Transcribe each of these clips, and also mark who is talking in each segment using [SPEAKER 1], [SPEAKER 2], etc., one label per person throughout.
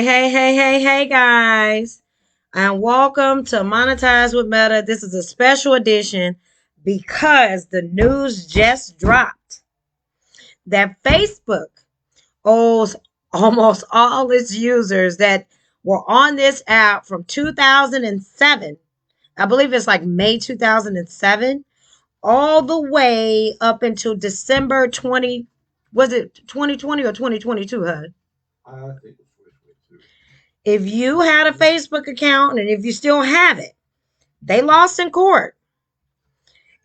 [SPEAKER 1] Hey, guys. And welcome to Monetize with Meta. This is a special edition because the news just dropped that Facebook owes almost all its users that were on this app from 2007. I believe it's like May 2007, all the way up until December 20. Was it 2020 or 2022, HUD?
[SPEAKER 2] I think it's 2022.
[SPEAKER 1] If you had a Facebook account and if you still have it, they lost in court.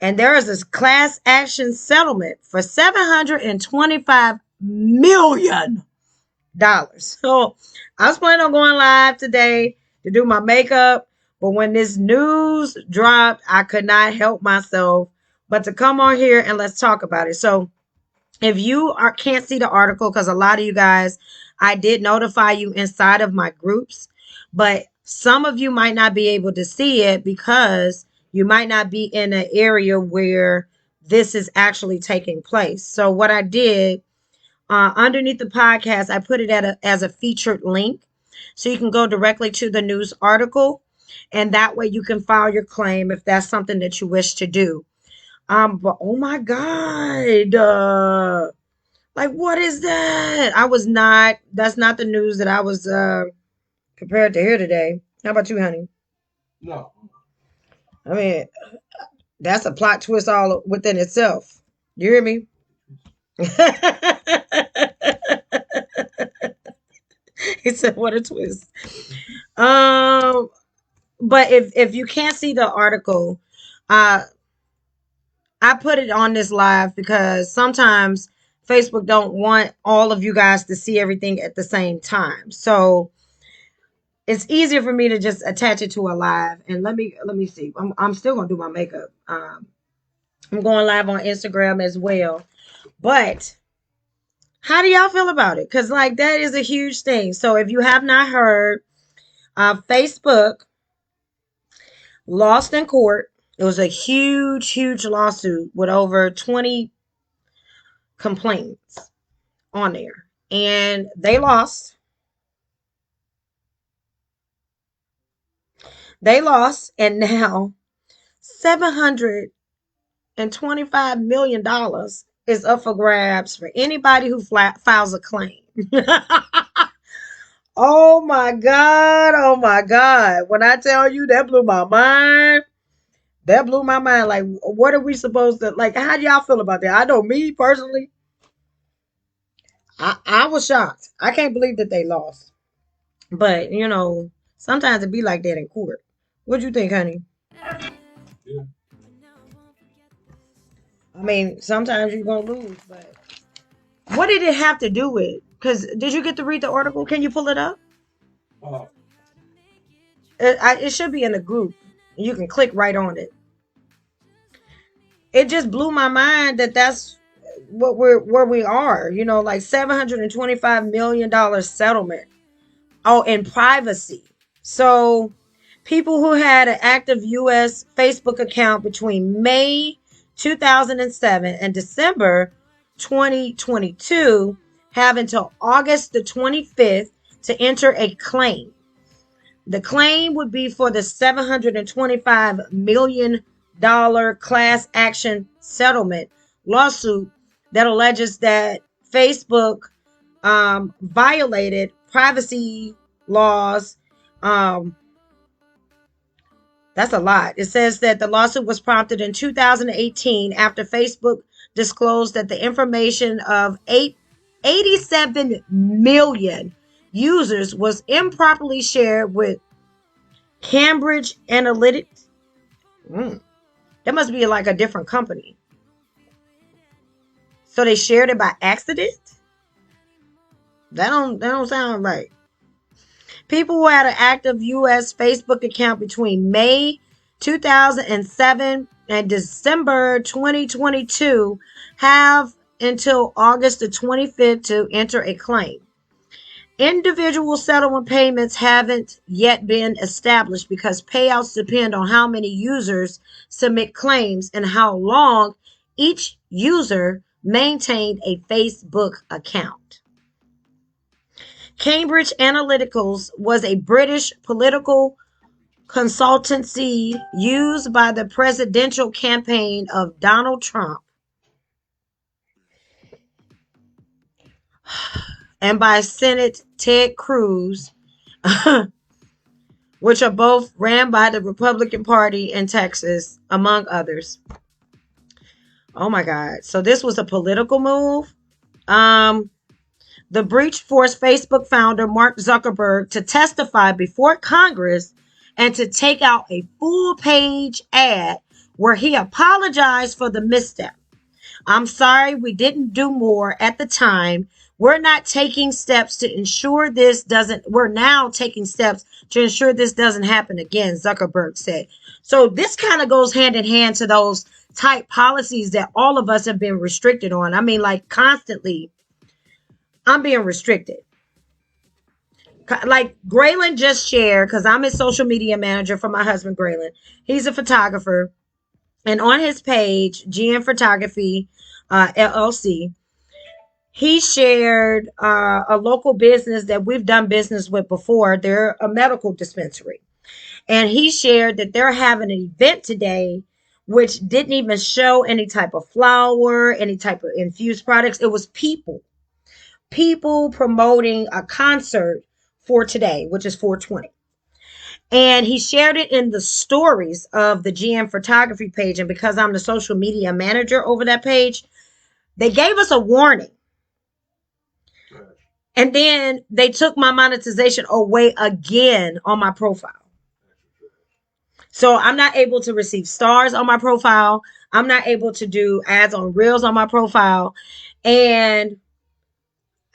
[SPEAKER 1] And there is this class action settlement for $725 million. So I was planning on going live today to do my makeup. But when this news dropped, I could not help myself but to come on here and let's talk about it. So if you can't see the article, because a lot of you guys, I did notify you inside of my groups, but some of you might not be able to see it because you might not be in an area where this is actually taking place. So what I did underneath the podcast, I put it as a featured link. So you can go directly to the news article, and that way you can file your claim if that's something that you wish to do. But oh my God. Like, what is that? That's not the news that I was prepared to hear today. How about you, honey?
[SPEAKER 2] No.
[SPEAKER 1] I mean, that's a plot twist all within itself. You hear me? He said, what a twist. Um, but if you can't see the article, uh, I put it on this live because sometimes Facebook don't want all of you guys to see everything at the same time. So it's easier for me to just attach it to a live. And let me see. I'm still gonna do my makeup. I'm going live on Instagram as well. But how do y'all feel about it? Because like that is a huge thing. So if you have not heard, Facebook lost in court. It was a huge lawsuit with over 20 complaints on there. And they lost. They lost. And now $725 million is up for grabs for anybody who files a claim. Oh my God. Oh my God. When I tell you that blew my mind, that blew my mind. Like, what are we supposed to, like, how do y'all feel about that? I know me personally, I was shocked. I can't believe that they lost. But, sometimes it be like that in court. What'd you think, honey?
[SPEAKER 2] Yeah.
[SPEAKER 1] I mean, sometimes you're going to lose, but what did it have to do with? Because did you get to read the article? Can you pull it up?
[SPEAKER 2] Uh,
[SPEAKER 1] It should be in the group. You can click right on it. It just blew my mind that that's what where we are. Like $725 million settlement. Oh, in privacy. So people who had an active U.S. Facebook account between May 2007 and December 2022 have until August the 25th to enter a claim. The claim would be for the $725 million class action settlement lawsuit that alleges that Facebook violated privacy laws. Um, that's a lot. It says that the lawsuit was prompted in 2018 after Facebook disclosed that the information of 87 million users was improperly shared with Cambridge Analytics. That must be like a different company. So they shared it by accident? That don't sound right. People who had an active U.S. Facebook account between May 2007 and December 2022 have until August the 25th to enter a claim. Individual settlement payments haven't yet been established because payouts depend on how many users submit claims and how long each user maintained a Facebook account. Cambridge Analyticals was a British political consultancy used by the presidential campaign of Donald Trump and by Senate Ted Cruz, which are both ran by the Republican Party in Texas, among others. Oh my God. So this was a political move. The breach forced Facebook founder Mark Zuckerberg to testify before Congress and to take out a full-page ad where he apologized for the misstep. I'm sorry we didn't do more at the time. We're now taking steps to ensure this doesn't happen again, Zuckerberg said. So this kind of goes hand in hand to those type policies that all of us have been restricted on. I mean, like constantly, I'm being restricted. Like Graylin just shared, because I'm his social media manager for my husband, Graylin. He's a photographer. And on his page, GM Photography, LLC, he shared a local business that we've done business with before. They're a medical dispensary. And he shared that they're having an event today, which didn't even show any type of flower, any type of infused products. It was people promoting a concert for today, which is 420. And he shared it in the stories of the GM Photography page. And because I'm the social media manager over that page, they gave us a warning. And then they took my monetization away again on my profile. So I'm not able to receive stars on my profile. I'm not able to do ads on Reels on my profile. And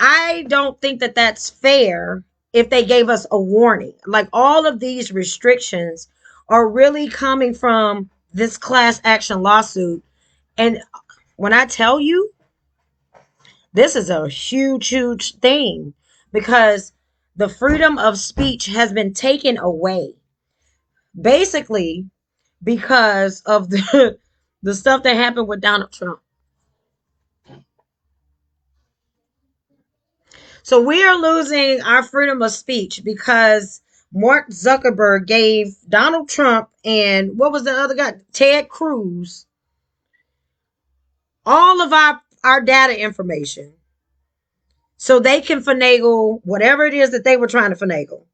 [SPEAKER 1] I don't think that that's fair if they gave us a warning. Like all of these restrictions are really coming from this class action lawsuit. And when I tell you, this is a huge, huge thing because the freedom of speech has been taken away. Basically, because of the stuff that happened with Donald Trump. So we are losing our freedom of speech because Mark Zuckerberg gave Donald Trump and what was the other guy? Ted Cruz. All of our data information. So they can finagle whatever it is that they were trying to finagle.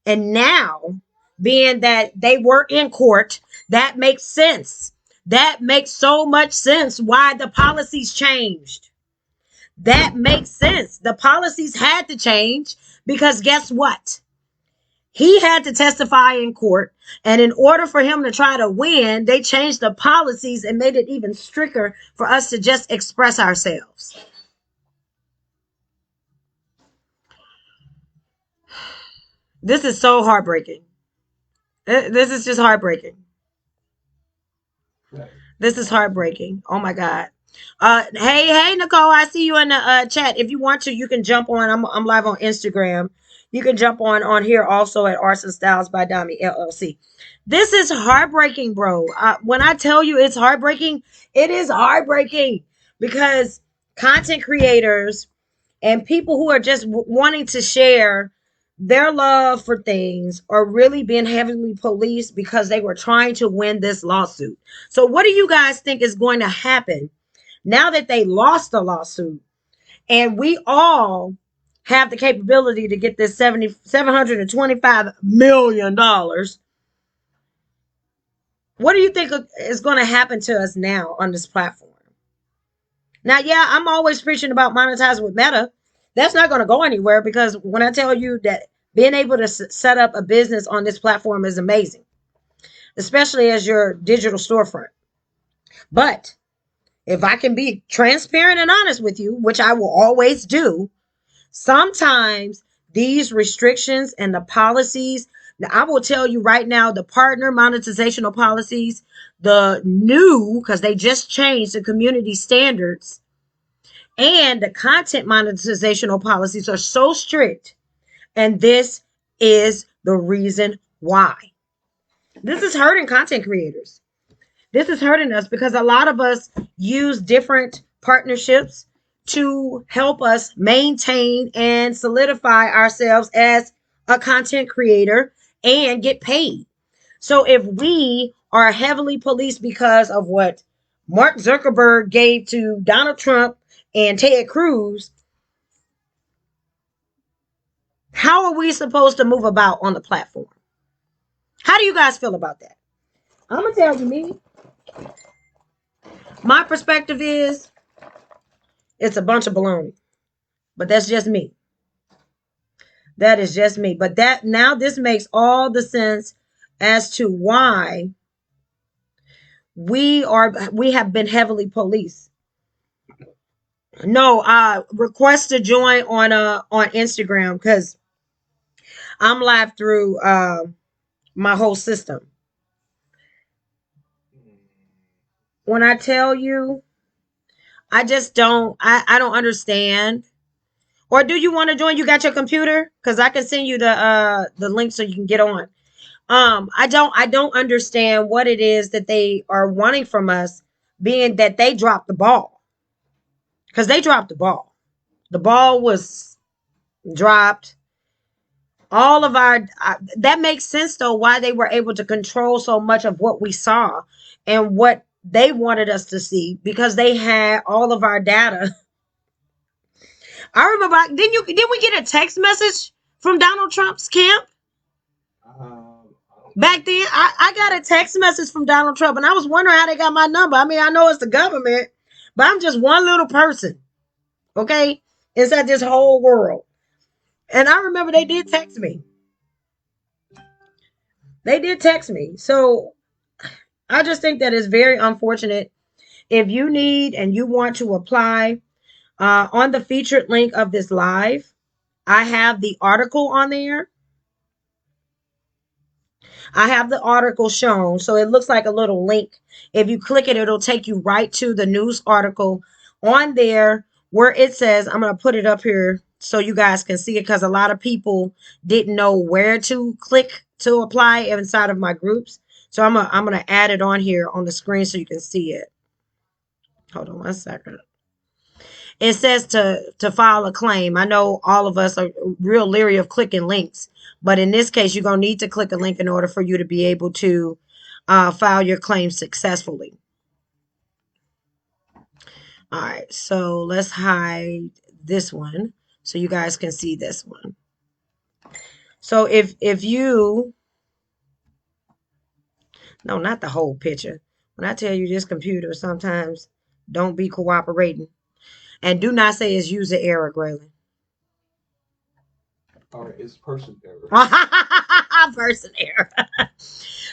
[SPEAKER 1] And now, being that they were in court, that makes sense. That makes so much sense why the policies changed. That makes sense. The policies had to change because guess what? He had to testify in court. And in order for him to try to win, they changed the policies and made it even stricter for us to just express ourselves. This is so heartbreaking. This is just heartbreaking. This is heartbreaking. Oh my God. Hey, Nicole, I see you in the chat. If you want to, you can jump on. I'm live on Instagram. You can jump on here also at Arts and Styles by Domi LLC. This is heartbreaking, bro. When I tell you it's heartbreaking, it is heartbreaking because content creators and people who are just wanting to share their love for things are really being heavily policed because they were trying to win this lawsuit. So what do you guys think is going to happen now that they lost the lawsuit and we all have the capability to get this $725 million? What do you think is going to happen to us now on this platform? Now, yeah, I'm always preaching about monetizing with Meta. That's not going to go anywhere because when I tell you that being able to set up a business on this platform is amazing, especially as your digital storefront. But if I can be transparent and honest with you, which I will always do, sometimes these restrictions and the policies, now I will tell you right now, the partner monetizational policies, the new, because they just changed the community standards, and the content monetizational policies are so strict. And this is the reason why. This is hurting content creators. This is hurting us because a lot of us use different partnerships to help us maintain and solidify ourselves as a content creator and get paid. So if we are heavily policed because of what Mark Zuckerberg gave to Donald Trump and Ted Cruz, how are we supposed to move about on the platform? How do you guys feel about that? I'm gonna tell you me. My perspective is it's a bunch of baloney, but that's just me. That is just me. But that now this makes all the sense as to why we have been heavily policed. No, request to join on Instagram because I'm live through my whole system. When I tell you, I just I don't understand. Or do you want to join? You got your computer? Because I can send you the link so you can get on. I don't understand what it is that they are wanting from us, being that they dropped the ball. Because they dropped the ball. The ball was dropped. All of our that makes sense though why they were able to control so much of what we saw and what they wanted us to see because they had all of our data. I remember didn't we get a text message from Donald Trump's camp? Back then, I got a text message from Donald Trump, and I was wondering how they got my number. I mean, I know it's the government, but I'm just one little person, okay, inside this whole world. And I remember they did text me. They did text me. So I just think that is very unfortunate. If you need and you want to apply on the featured link of this live, I have the article on there. I have the article shown. So it looks like a little link. If you click it, it'll take you right to the news article on there where it says, I'm going to put it up here so you guys can see it because a lot of people didn't know where to click to apply inside of my groups. So I'm going to add it on here on the screen so you can see it. Hold on one second. It says to file a claim. I know all of us are real leery of clicking links, but in this case, you're going to need to click a link in order for you to be able to file your claim successfully. All right, so let's hide this one so you guys can see this one. So if you, no, not the whole picture. When I tell you this computer sometimes don't be cooperating. And do not say it's user error, Graylin.
[SPEAKER 2] All right, it's person error.
[SPEAKER 1] Person error.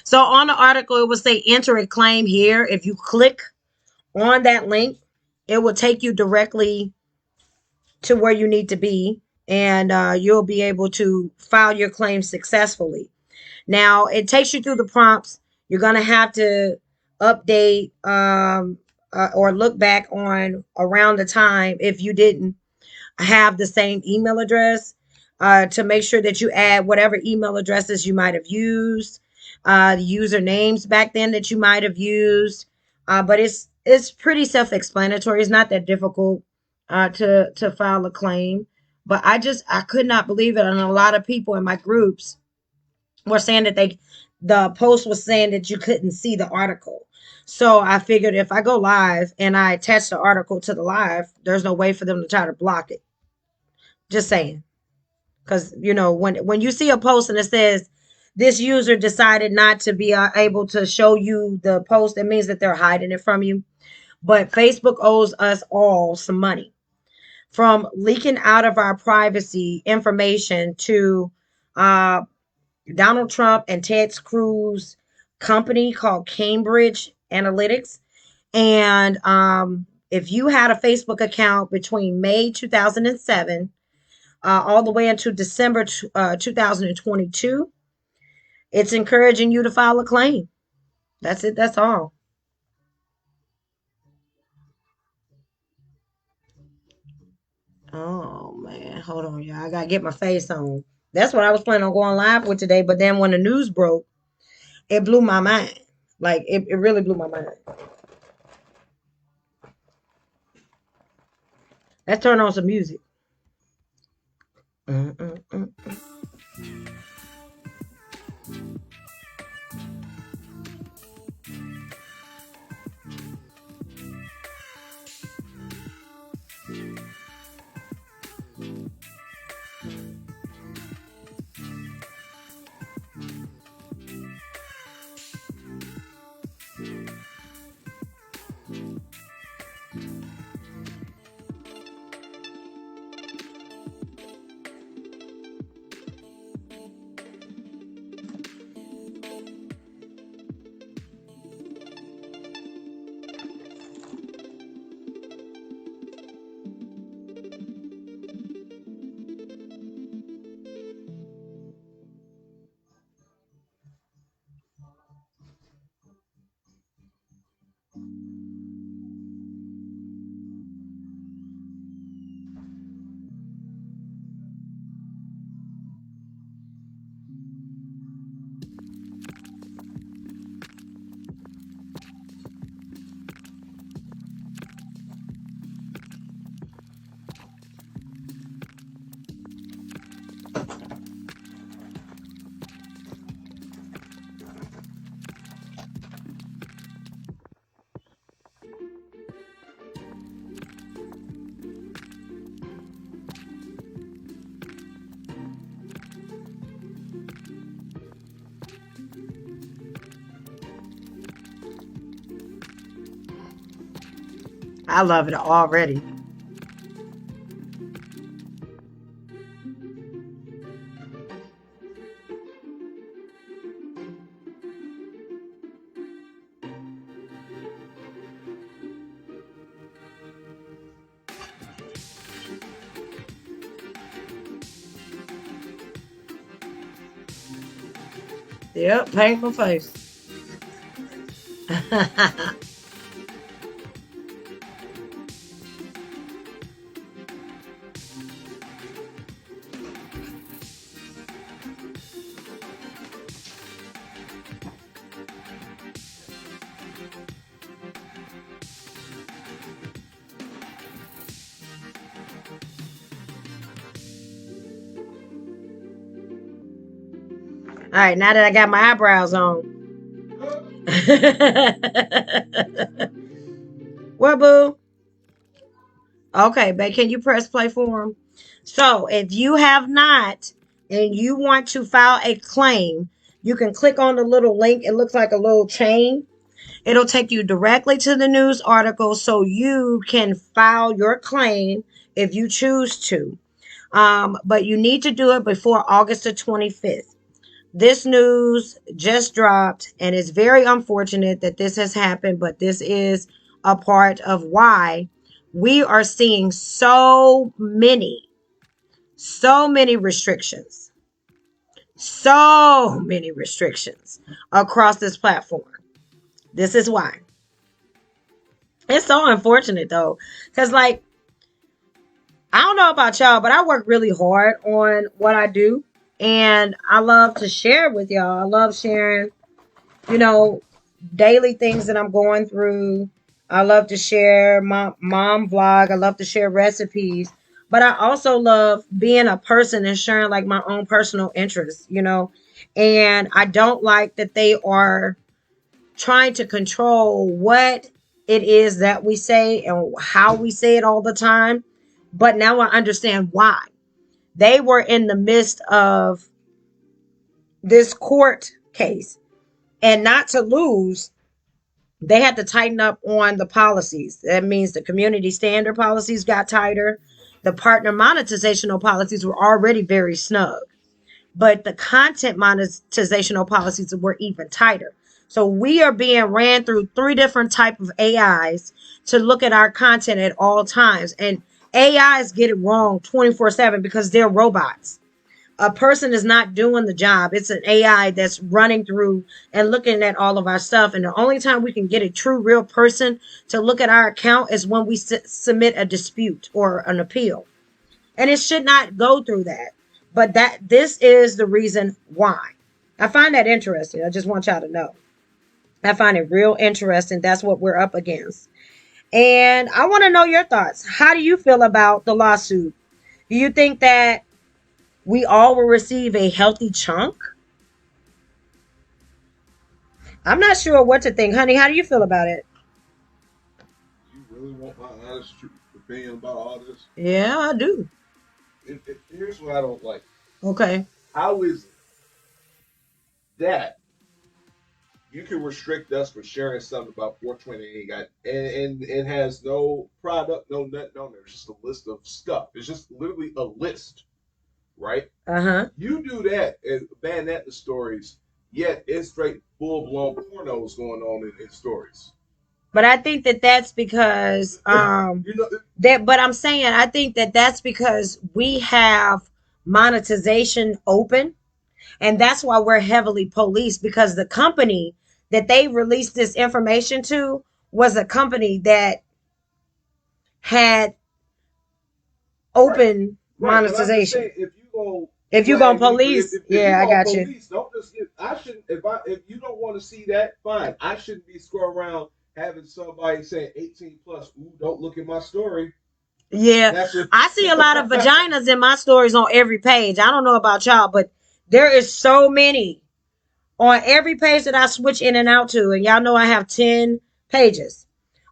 [SPEAKER 1] So on the article, it will say enter a claim here. If you click on that link, it will take you directly to where you need to be, and you'll be able to file your claim successfully. Now, it takes you through the prompts. You're going to have to update or look back on around the time if you didn't have the same email address to make sure that you add whatever email addresses you might have used, usernames back then that you might have used. But it's pretty self-explanatory. It's not that difficult to file a claim. But I could not believe it, and a lot of people in my groups were saying that the post was saying that you couldn't see the article. So I figured if I go live and I attach the article to the live, there's no way for them to try to block it. Just saying. Because, you know, when you see a post and it says this user decided not to be able to show you the post, it means that they're hiding it from you. But Facebook owes us all some money from leaking out of our privacy information to Donald Trump and Ted Cruz company called Cambridge Analytics. And if you had a Facebook account between May 2007 all the way into December 2022, it's encouraging you to file a claim. That's it. That's all. Oh man, hold on, y'all. I gotta get my face on. That's what I was planning on going live with today. But then when the news broke, it blew my mind. Like it really blew my mind. Let's turn on some music. Mm-mm-mm. I love it already. Yep, paint my face. All right, now that I got my eyebrows on. What, boo? Okay, babe, can you press play for him? So, if you have not and you want to file a claim, you can click on the little link. It looks like a little chain. It'll take you directly to the news article so you can file your claim if you choose to. But you need to do it before August the 25th. This news just dropped, and it's very unfortunate that this has happened, but this is a part of why we are seeing so many restrictions, so many restrictions across this platform. This is why. It's so unfortunate though, because like, I don't know about y'all, but I work really hard on what I do, and I love to share with y'all. I love sharing, you know, daily things that I'm going through. I love to share my mom vlog. I love to share recipes. But I also love being a person and sharing like my own personal interests, you know. And I don't like that they are trying to control what it is that we say and how we say it all the time. But now I understand why. They were in the midst of this court case, and not to lose, they had to tighten up on the policies. That means the community standard policies got tighter. The partner monetizational policies were already very snug, but the content monetizational policies were even tighter. So we are being ran through three different type of AIs to look at our content at all times. And AIs get it wrong 24/7 because they're robots. A person is not doing the job. It's an AI that's running through and looking at all of our stuff. And the only time we can get a true, real person to look at our account is when we submit a dispute or an appeal. And it should not go through that. But this is the reason why. I find that interesting. I just want y'all to know. I find it real interesting. That's what we're up against. And I want to know your thoughts. How do you feel about the lawsuit? Do you think that we all will receive a healthy chunk? I'm not sure what to think. Honey, how do you feel about it?
[SPEAKER 2] You really want my honest opinion about all this?
[SPEAKER 1] Yeah, I do.
[SPEAKER 2] Here's what I don't like.
[SPEAKER 1] Okay.
[SPEAKER 2] How is it that you can restrict us for sharing something about 420 ain't got and it has no product, no nothing on there. It's just a list of stuff. It's just literally a list, right?
[SPEAKER 1] Uh-huh.
[SPEAKER 2] You do that and ban that in stories, yet it's straight full blown pornos going on in stories.
[SPEAKER 1] But I think that that's because
[SPEAKER 2] You know,
[SPEAKER 1] that but I'm saying I think that that's because we have monetization open, and that's why we're heavily policed, because the company that they released this information to was a company that had
[SPEAKER 2] right,
[SPEAKER 1] open
[SPEAKER 2] right. But I'm just
[SPEAKER 1] monetization.
[SPEAKER 2] saying, if you go
[SPEAKER 1] If you're gonna
[SPEAKER 2] flag me for
[SPEAKER 1] police,
[SPEAKER 2] if you
[SPEAKER 1] yeah, I
[SPEAKER 2] go
[SPEAKER 1] got you.
[SPEAKER 2] police, don't just get. I shouldn't. If you don't want to see that, fine. I shouldn't be scrolling around having somebody say 18 plus. Ooh, don't look at my story.
[SPEAKER 1] Yeah,
[SPEAKER 2] That's a
[SPEAKER 1] I see a lot of vaginas in my stories on every page. I don't know about y'all, but there is so many on every page that I switch in and out to. And y'all know I have 10 pages.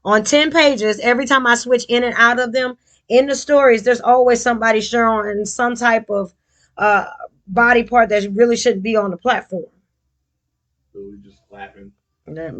[SPEAKER 1] On 10 pages, every time I switch in and out of them, in the stories, there's always somebody showing some type of uh, body part that really shouldn't be on the platform.
[SPEAKER 2] really just clapping.
[SPEAKER 1] Man,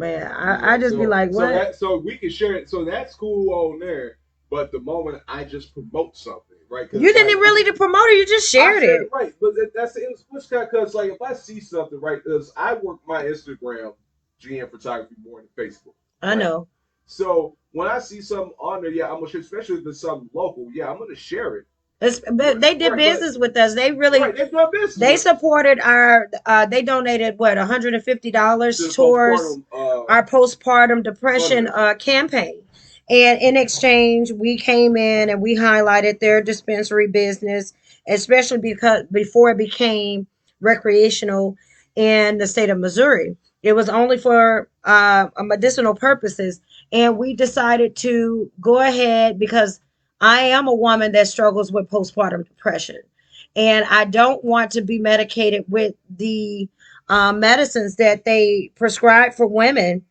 [SPEAKER 2] You
[SPEAKER 1] I
[SPEAKER 2] know,
[SPEAKER 1] just be like, what?
[SPEAKER 2] so we can share it. So that's cool on there. But the moment I just promote something, right?
[SPEAKER 1] You
[SPEAKER 2] Because
[SPEAKER 1] didn't
[SPEAKER 2] like
[SPEAKER 1] really to promote it, you just
[SPEAKER 2] I
[SPEAKER 1] shared
[SPEAKER 2] shared it
[SPEAKER 1] it.
[SPEAKER 2] right, but that's it was which kind because like if I see something right, because I work my Instagram GM photography more than Facebook,
[SPEAKER 1] I
[SPEAKER 2] right?
[SPEAKER 1] know.
[SPEAKER 2] So when I see something on there, yeah, I'm gonna share, especially if it's something local, yeah, I'm gonna share it.
[SPEAKER 1] But they did
[SPEAKER 2] Right, but
[SPEAKER 1] business with us. They really
[SPEAKER 2] right, they've done business
[SPEAKER 1] they
[SPEAKER 2] with us
[SPEAKER 1] supported our they donated what $150
[SPEAKER 2] to the
[SPEAKER 1] towards
[SPEAKER 2] postpartum
[SPEAKER 1] our postpartum depression
[SPEAKER 2] fundraiser.
[SPEAKER 1] campaign. And in exchange, we came in and we highlighted their dispensary business, especially because before it became recreational in the state of Missouri. It was only for medicinal purposes. And we decided to go ahead because I am a woman that struggles with postpartum depression. And I don't want to be medicated with the medicines that they prescribe for women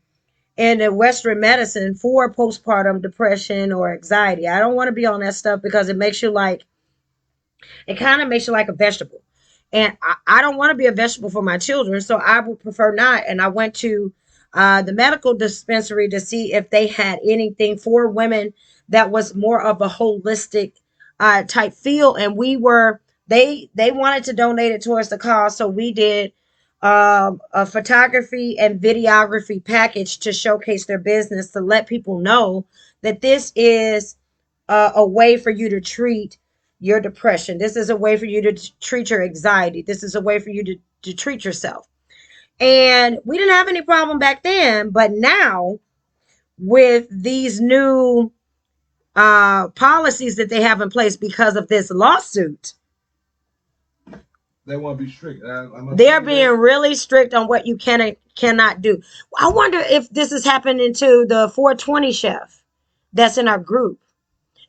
[SPEAKER 1] in the Western medicine for postpartum depression or anxiety. I don't want to be on that stuff because it kind of makes you like a vegetable. And I don't want to be a vegetable for my children, so I would prefer not. And I went to the medical dispensary to see if they had anything for women that was more of a holistic type feel. And they wanted to donate it towards the cause, so we did a photography and videography package to showcase their business to let people know that this is a way for you to treat your depression. This is a way for you to treat your anxiety. This is a way for you to treat yourself. And we didn't have any problem back then, but now with these new policies that they have in place because of this lawsuit,
[SPEAKER 2] They want to be strict.
[SPEAKER 1] they're being really strict on what you can and cannot do. I wonder if this is happening to the 420 chef that's in our group.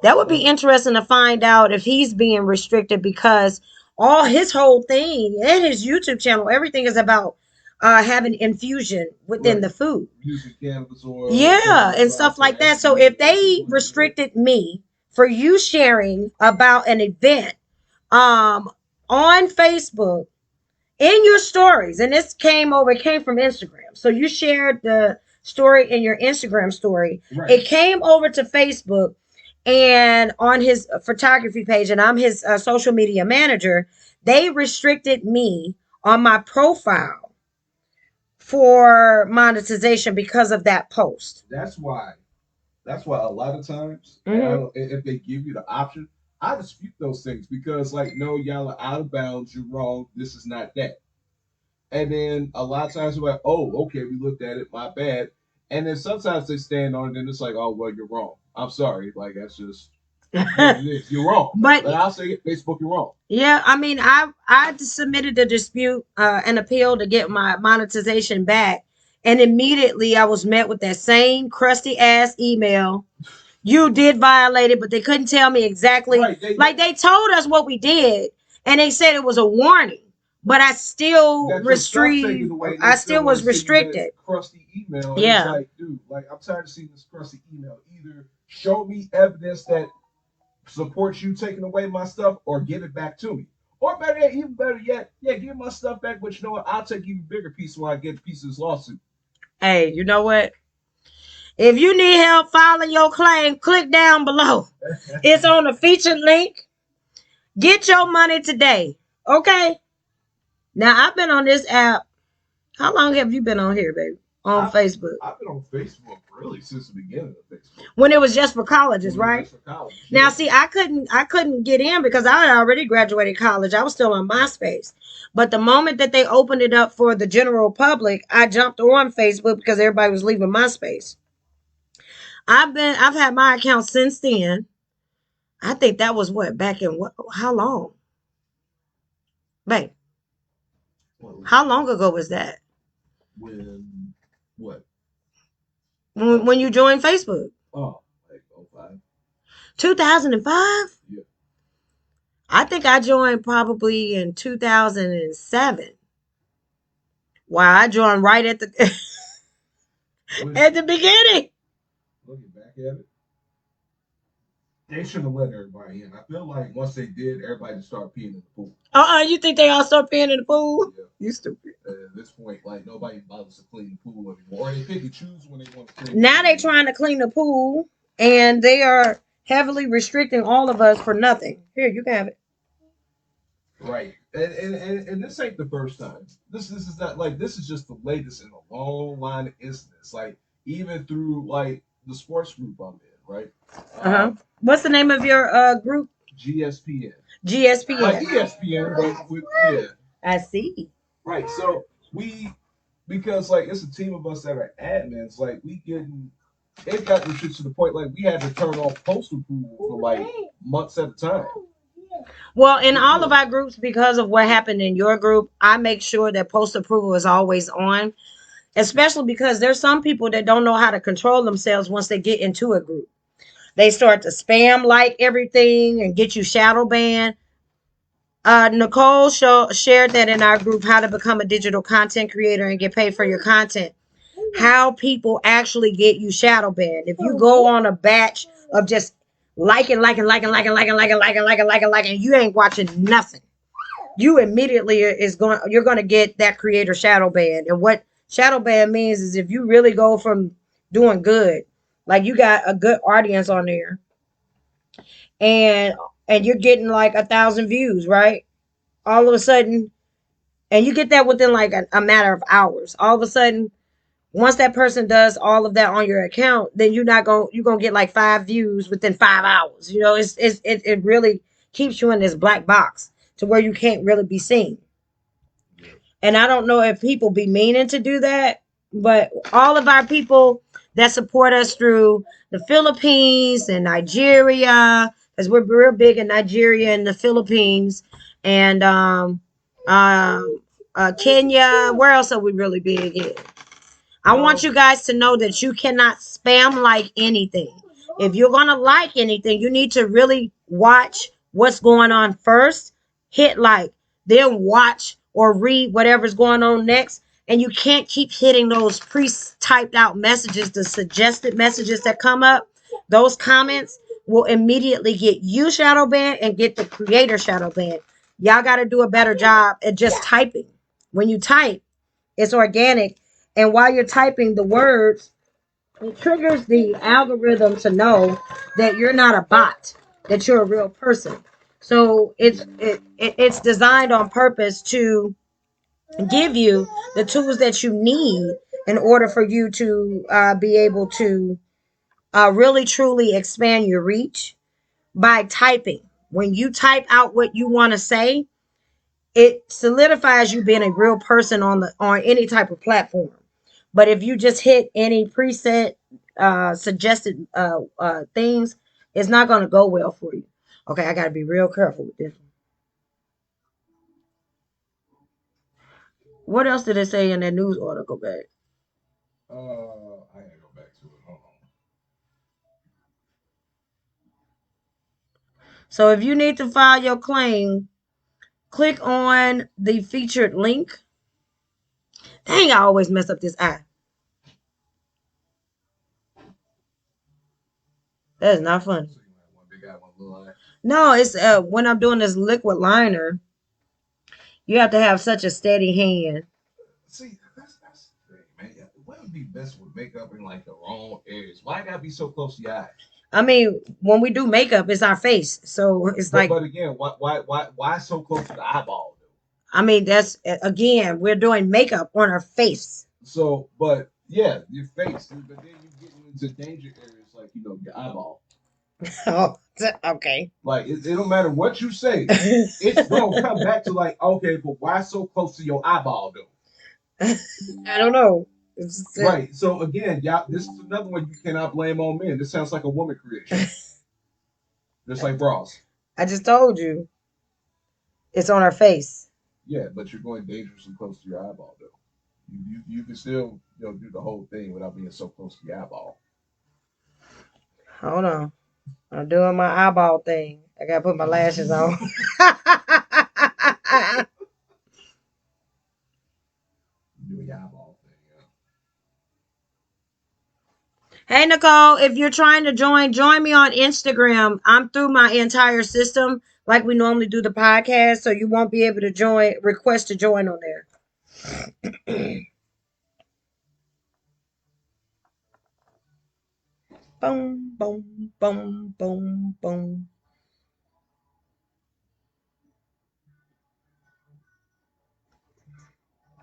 [SPEAKER 1] That would be interesting to find out if he's being restricted because all his whole thing and his YouTube channel, everything is about having infusion within
[SPEAKER 2] right.
[SPEAKER 1] the food.
[SPEAKER 2] Using cannabis oil,
[SPEAKER 1] Yeah, and stuff like that. So if they restricted me for you sharing about an event um on Facebook in your stories, and it came from Instagram. So you shared the story in your Instagram story.
[SPEAKER 2] right.
[SPEAKER 1] It came over to Facebook and on his photography page, and I'm his social media manager. They restricted me on my profile for monetization because of that post.
[SPEAKER 2] That's why. That's why a lot of times,
[SPEAKER 1] Mm-hmm.
[SPEAKER 2] if they give you the option, I dispute those things because, like, no, y'all are out of bounds. You're wrong. This is not that. And then a lot of times we're like, oh, okay, we looked at it, my bad. And then sometimes they stand on it and it's like, oh, well, you're wrong. I'm sorry. Like, that's just what it is. You're wrong.
[SPEAKER 1] But
[SPEAKER 2] I'll say it, Facebook, you're wrong.
[SPEAKER 1] yeah, I mean, I submitted a dispute, an appeal to get my monetization back, And immediately I was met with that same crusty ass email. You did violate it, but they couldn't tell me exactly. Right, they told us what we did, and they said it was a warning. But I still restrict. I still was restricted.
[SPEAKER 2] Crusty email. Yeah. It's like, dude, like I'm tired of seeing this crusty email. Either show me evidence that supports you taking away my stuff, or give it back to me. Or better yet, even better yet, yeah, give my stuff back. But you know what? I'll take even bigger piece when I get a piece of this lawsuit.
[SPEAKER 1] Hey, you know what? If you need help filing your claim, click down below. It's on the featured link. Get your money today. Okay? Now, I've been on this app. How long have you been on here, baby? On Facebook?
[SPEAKER 2] I've been on Facebook really since the beginning of Facebook.
[SPEAKER 1] When it was just for colleges, right? Just for college, yeah. Now, see, I couldn't get in because I had already graduated college. I was still on MySpace. But the moment that they opened it up for the general public, I jumped on Facebook because everybody was leaving MySpace. I've had my account since then. I think that was back in how long? Babe. How long ago was that?
[SPEAKER 2] When what?
[SPEAKER 1] When you joined Facebook?
[SPEAKER 2] Oh, like 05.
[SPEAKER 1] 2005?
[SPEAKER 2] Yeah.
[SPEAKER 1] I think I joined probably in 2007. Wow, I joined right at the at the beginning.
[SPEAKER 2] Looking back at it, they should have let everybody in. I feel like once they did, everybody just started peeing in the pool.
[SPEAKER 1] You think they all start peeing in the pool?
[SPEAKER 2] Yeah.
[SPEAKER 1] You stupid.
[SPEAKER 2] At this point, like nobody bothers to clean the pool anymore. Or they pick and choose when they want to clean.
[SPEAKER 1] Now they trying to clean the pool, and they are heavily restricting all of us for nothing. Here, you can have it.
[SPEAKER 2] Right, and this ain't the first time. This is not like this is just the latest in a long line of incidents. Like even through like the sports group I'm in, right?
[SPEAKER 1] What's the name of your group?
[SPEAKER 2] GSPN.
[SPEAKER 1] GSPN.
[SPEAKER 2] Like ESPN, but yeah.
[SPEAKER 1] I see.
[SPEAKER 2] Right, so because like it's a team of us that are admins, like it got the shit to the point like we had to turn off post approval for like months at a time.
[SPEAKER 1] Well, in all of our groups, because of what happened in your group, I make sure that post approval is always on, especially because there's some people that don't know how to control themselves once they get into a group. They start to spam like everything and get you shadow banned. Nicole shared that in our group, how to become a digital content creator and get paid for your content. How people actually get you shadow banned. If you go on a batch of just liking, you ain't watching nothing. You immediately you're going to get that creator shadow ban. And what shadow ban means is if you really go from doing good, like you got a good audience on there, and you're getting like 1,000 views, right? All of a sudden, and you get that within like a matter of hours. All of a sudden, once that person does all of that on your account, then you're gonna get like 5 views within 5 hours. You know, it really keeps you in this black box to where you can't really be seen. And I don't know if people be meaning to do that, but all of our people that support us through the Philippines and Nigeria, because we're real big in Nigeria and the Philippines, and Kenya. Where else are we really big in? I want you guys to know that you cannot spam like anything. If you're going to like anything, you need to really watch what's going on first. Hit like, then watch or read whatever's going on next. And you can't keep hitting those pre-typed out messages, the suggested messages that come up. Those comments will immediately get you shadow banned and get the creator shadow banned. Y'all got to do a better job at just typing. When you type, it's organic. And while you're typing the words, it triggers the algorithm to know that you're not a bot, that you're a real person. So it's designed on purpose to give you the tools that you need in order for you to be able to really truly expand your reach by typing. When you type out what you want to say, it solidifies you being a real person on any type of platform. But if you just hit any preset suggested things, it's not going to go well for you. Okay, I got to be real careful with this. What else did it say in that news article, babe?
[SPEAKER 2] I gotta go back to it. Hold on.
[SPEAKER 1] So if you need to file your claim, click on the featured link. Dang, I always mess up this eye. That is not funny.
[SPEAKER 2] So you have one big eye, one little eye.
[SPEAKER 1] No, it's when I'm doing this liquid liner, you have to have such a steady hand.
[SPEAKER 2] See, that's the thing, man. Yeah, what would be best with makeup in like the wrong areas? Why it gotta be so close to your eye?
[SPEAKER 1] I mean, when we do makeup, it's our face, so it's like.
[SPEAKER 2] But again, why so close to the eyeball?
[SPEAKER 1] I mean, that's again, we're doing makeup on our face.
[SPEAKER 2] So, but yeah, your face, but then you get into danger areas like your eyeball.
[SPEAKER 1] Oh, okay.
[SPEAKER 2] Like it don't matter what you say, it's gonna come back to like, okay, but why so close to your eyeball though?
[SPEAKER 1] I don't know.
[SPEAKER 2] Right. So again, y'all, this is another one you cannot blame on men. This sounds like a woman creation. Just like bras.
[SPEAKER 1] I just told you, it's on our face.
[SPEAKER 2] Yeah, but you're going dangerously close to your eyeball though. You can still do the whole thing without being so close to your eyeball.
[SPEAKER 1] Hold on, I'm doing my eyeball thing. I gotta put my lashes on.
[SPEAKER 2] Do your eyeball thing.
[SPEAKER 1] Hey Nicole, if you're trying to join me on Instagram. I'm through my entire system like we normally do the podcast, so you won't be able to request to join on there. Boom, boom, boom, boom, boom.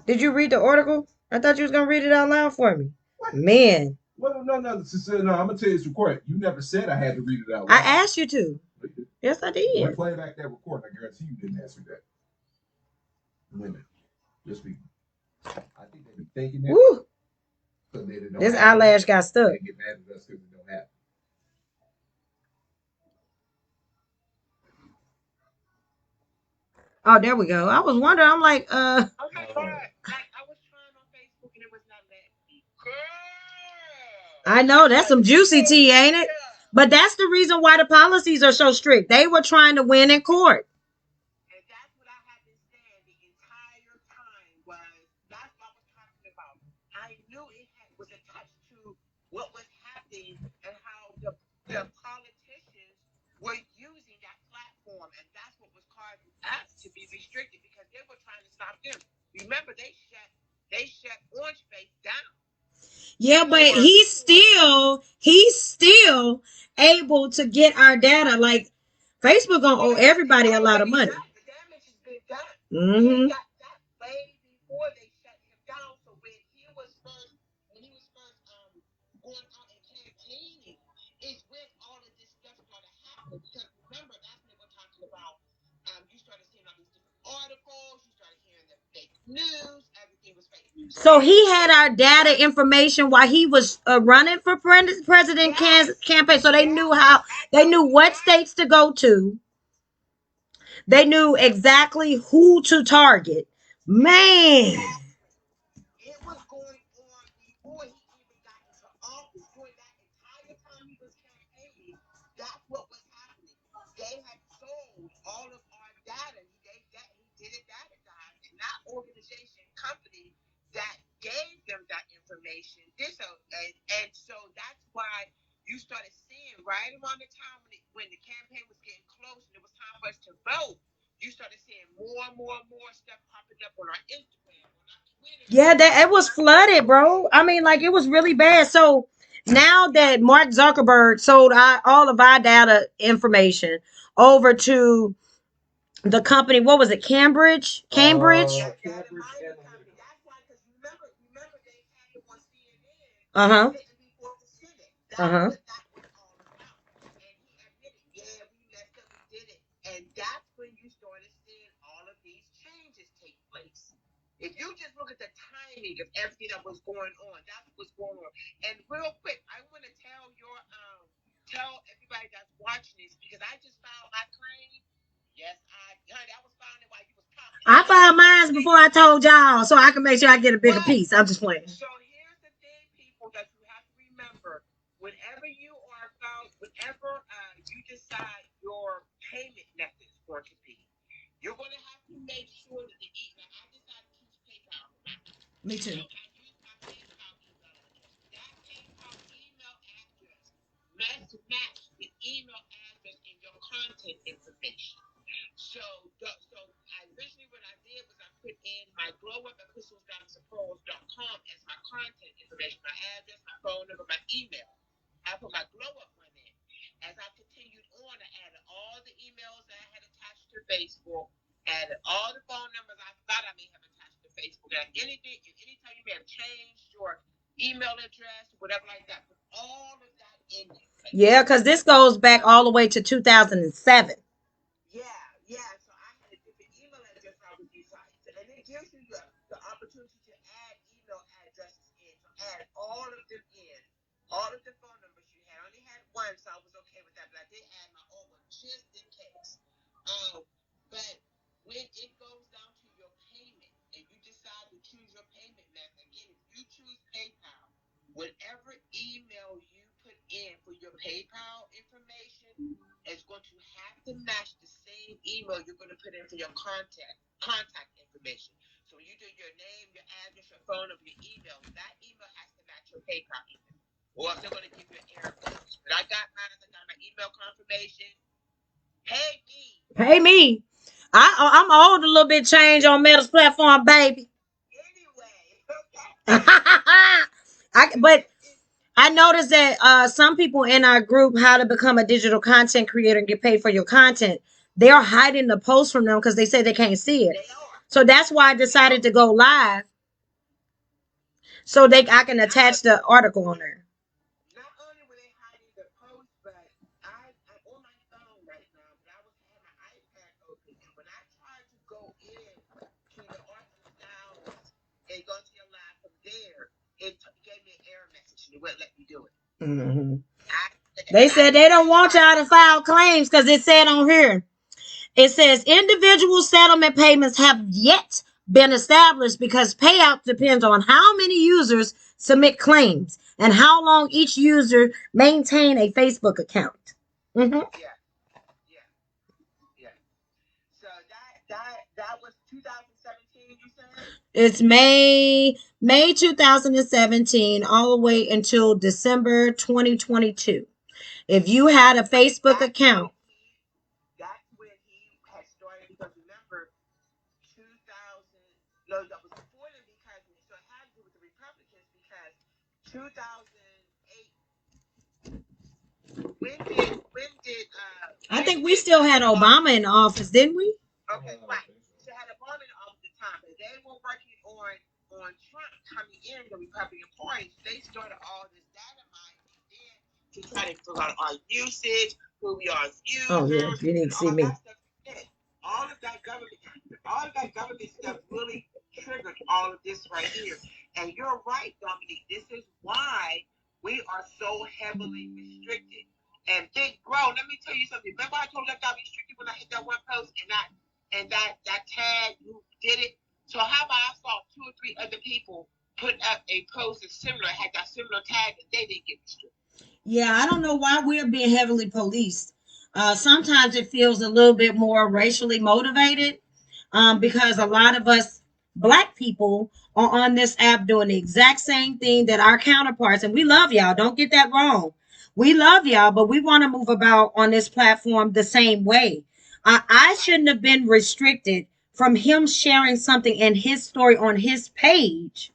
[SPEAKER 1] Did you read the article? I thought you was gonna read it out loud for me.
[SPEAKER 2] What?
[SPEAKER 1] Man.
[SPEAKER 2] Well, no. No, I'm gonna tell you it's recorded. You never said I had to read it out
[SPEAKER 1] I
[SPEAKER 2] loud.
[SPEAKER 1] asked you to. Yes, I did.
[SPEAKER 2] When play back that recording, I guarantee you didn't answer that. Women, just be. I think they be thinking that.
[SPEAKER 1] Woo.
[SPEAKER 2] So they
[SPEAKER 1] This eyelash got stuck.
[SPEAKER 2] They get mad at us because it don't happen.
[SPEAKER 1] Oh, there we go. I was wondering. I'm like,
[SPEAKER 3] Oh my god! I was trying on Facebook and it was not letting me. Girl.
[SPEAKER 1] I know that's some juicy tea, ain't it? But that's the reason why the policies are so strict. They were trying to win in court.
[SPEAKER 3] And that's what I have been saying the entire time that's what I was talking about. I knew it was attached to what was happening and how the politicians were using that platform, and that's what was causing us to be restricted because they were trying to stop them. Remember, they shut Orange Face down.
[SPEAKER 1] Yeah, but he's still able to get our data. Like Facebook gonna owe everybody a lot of money.
[SPEAKER 3] The damage has been done.
[SPEAKER 1] Mm-hmm.
[SPEAKER 3] He got that way before they shut him down. So when he was first going out and campaigning, is when all of this stuff started happening. Because remember, that's what we're talking about. You started seeing all these different articles. You started hearing the fake news. Everything was fake news.
[SPEAKER 1] So he had our data information while he was running for president campaign. So they knew what states to go to. They knew exactly who to target. Man.
[SPEAKER 3] It was going on before he even got into office. During that entire time he was campaigning, that's what was happening. They had sold all of our data. He did a data dive, and that organization company that gave them that information did so. And so that's why you started seeing right around the time when the campaign was getting close and it was time for us to vote, you started seeing more and more stuff popping up on our Instagram, on our Twitter.
[SPEAKER 1] Yeah, it was flooded, bro. I mean, like it was really bad. So now that Mark Zuckerberg sold all of our data information over to the company, what was it, Cambridge?
[SPEAKER 3] Cambridge.
[SPEAKER 2] Cambridge.
[SPEAKER 3] That's why, because remember they had him on CNN.
[SPEAKER 1] Uh-huh.
[SPEAKER 3] Sitting before the Senate.
[SPEAKER 1] Uh-huh.
[SPEAKER 3] What that was all about. And he admitted, yeah, we messed up, we did it. And that's when you started seeing all of these changes take place. If you just look at the timing of everything that was going on, that's what's going on. And real quick, I want to tell everybody that's watching this because I just filed my claim. Yes, honey, I was finding while you was talking.
[SPEAKER 1] I filed mine before I told y'all, so I can make sure I get a bigger piece. I'm just playing.
[SPEAKER 3] So here's the thing, whenever you decide your payment method is going to be, you're going to have to make sure that the email. I decided to use PayPal.
[SPEAKER 1] Me too.
[SPEAKER 3] So I use my PayPal email address. That PayPal email address must match the email address in your content information. So originally what I did was I put in my glow up at crystals.suppose.com as my content information, my address, my phone number, my email. I put my glow up one in. As I continued on, I added all the emails that I had attached to Facebook, added all the phone numbers I thought I may have attached to Facebook. And anytime you may have changed your email address, whatever like that, put all of that in there.
[SPEAKER 1] Yeah, because this goes back all the way to 2007.
[SPEAKER 3] Yeah. So I had a different email address I was using. And it gives you the opportunity to add email addresses in. So add all of them in. All of the phone numbers you had. I only had one, so I was okay with that. But I did add my own one just in case. But when it goes down to your payment and you decide to choose your payment method, again, if you choose PayPal, whatever email you put in for your PayPal information is going to have to match the same email you're going to put in for your contact information. So when you do your name, your address, your phone number, your email, that email has to match your PayPal email. Or else they're going to give you an error message. But I got mine. I got my email confirmation. Pay me.
[SPEAKER 1] Pay me. I'm owed a little bit change on Meta's platform, baby.
[SPEAKER 3] Anyway,
[SPEAKER 1] But I noticed that some people in our group, how to become a digital content creator and get paid for your content, they are hiding the post from them because they say they can't see it. So that's why I decided to go live so I can attach the article on there.
[SPEAKER 3] Not only were they hiding the post, but I'm on my phone right now, but I had my iPad open, and when I tried to go in to the Arts and Styles and go to your live from there, it gave me an error message, and it wouldn't let me do it.
[SPEAKER 1] Mm-hmm. They said they don't want y'all to file claims because it said on here. It says individual settlement payments have yet been established because payout depends on how many users submit claims and how long each user maintain a Facebook account.
[SPEAKER 3] Mm-hmm. Yeah. So that was 2017, you said?
[SPEAKER 1] It's May 2017 all the way until December 2022. If you had a Facebook account.
[SPEAKER 3] That's when he had started, because remember, 2000, no, that was before them, because so it had to do with the Republicans, because 2008. When did
[SPEAKER 1] I think we still had Obama in office, didn't we?
[SPEAKER 3] Okay, right. So had Obama in office at the time, but they were working on Trump coming in, the Republican Party. So they started all this data mining then to try to figure out our usage, who we are as users.
[SPEAKER 1] Oh yeah, you didn't see me.
[SPEAKER 3] All of that government stuff really triggered all of this right here. And you're right, Dominique. This is why we are so heavily restricted. And big bro, let me tell you something. Remember I told you I got restricted when I hit that one post and that tag who did it? So how about I saw 2 or 3 other people put up a post that's similar, had that similar tag, and they didn't get restricted.
[SPEAKER 1] Yeah, I don't know why we're being heavily policed. Sometimes it feels a little bit more racially motivated because a lot of us black people are on this app doing the exact same thing that our counterparts, and we love y'all. Don't get that wrong. We love y'all, but we want to move about on this platform the same way. I shouldn't have been restricted from him sharing something in his story on his page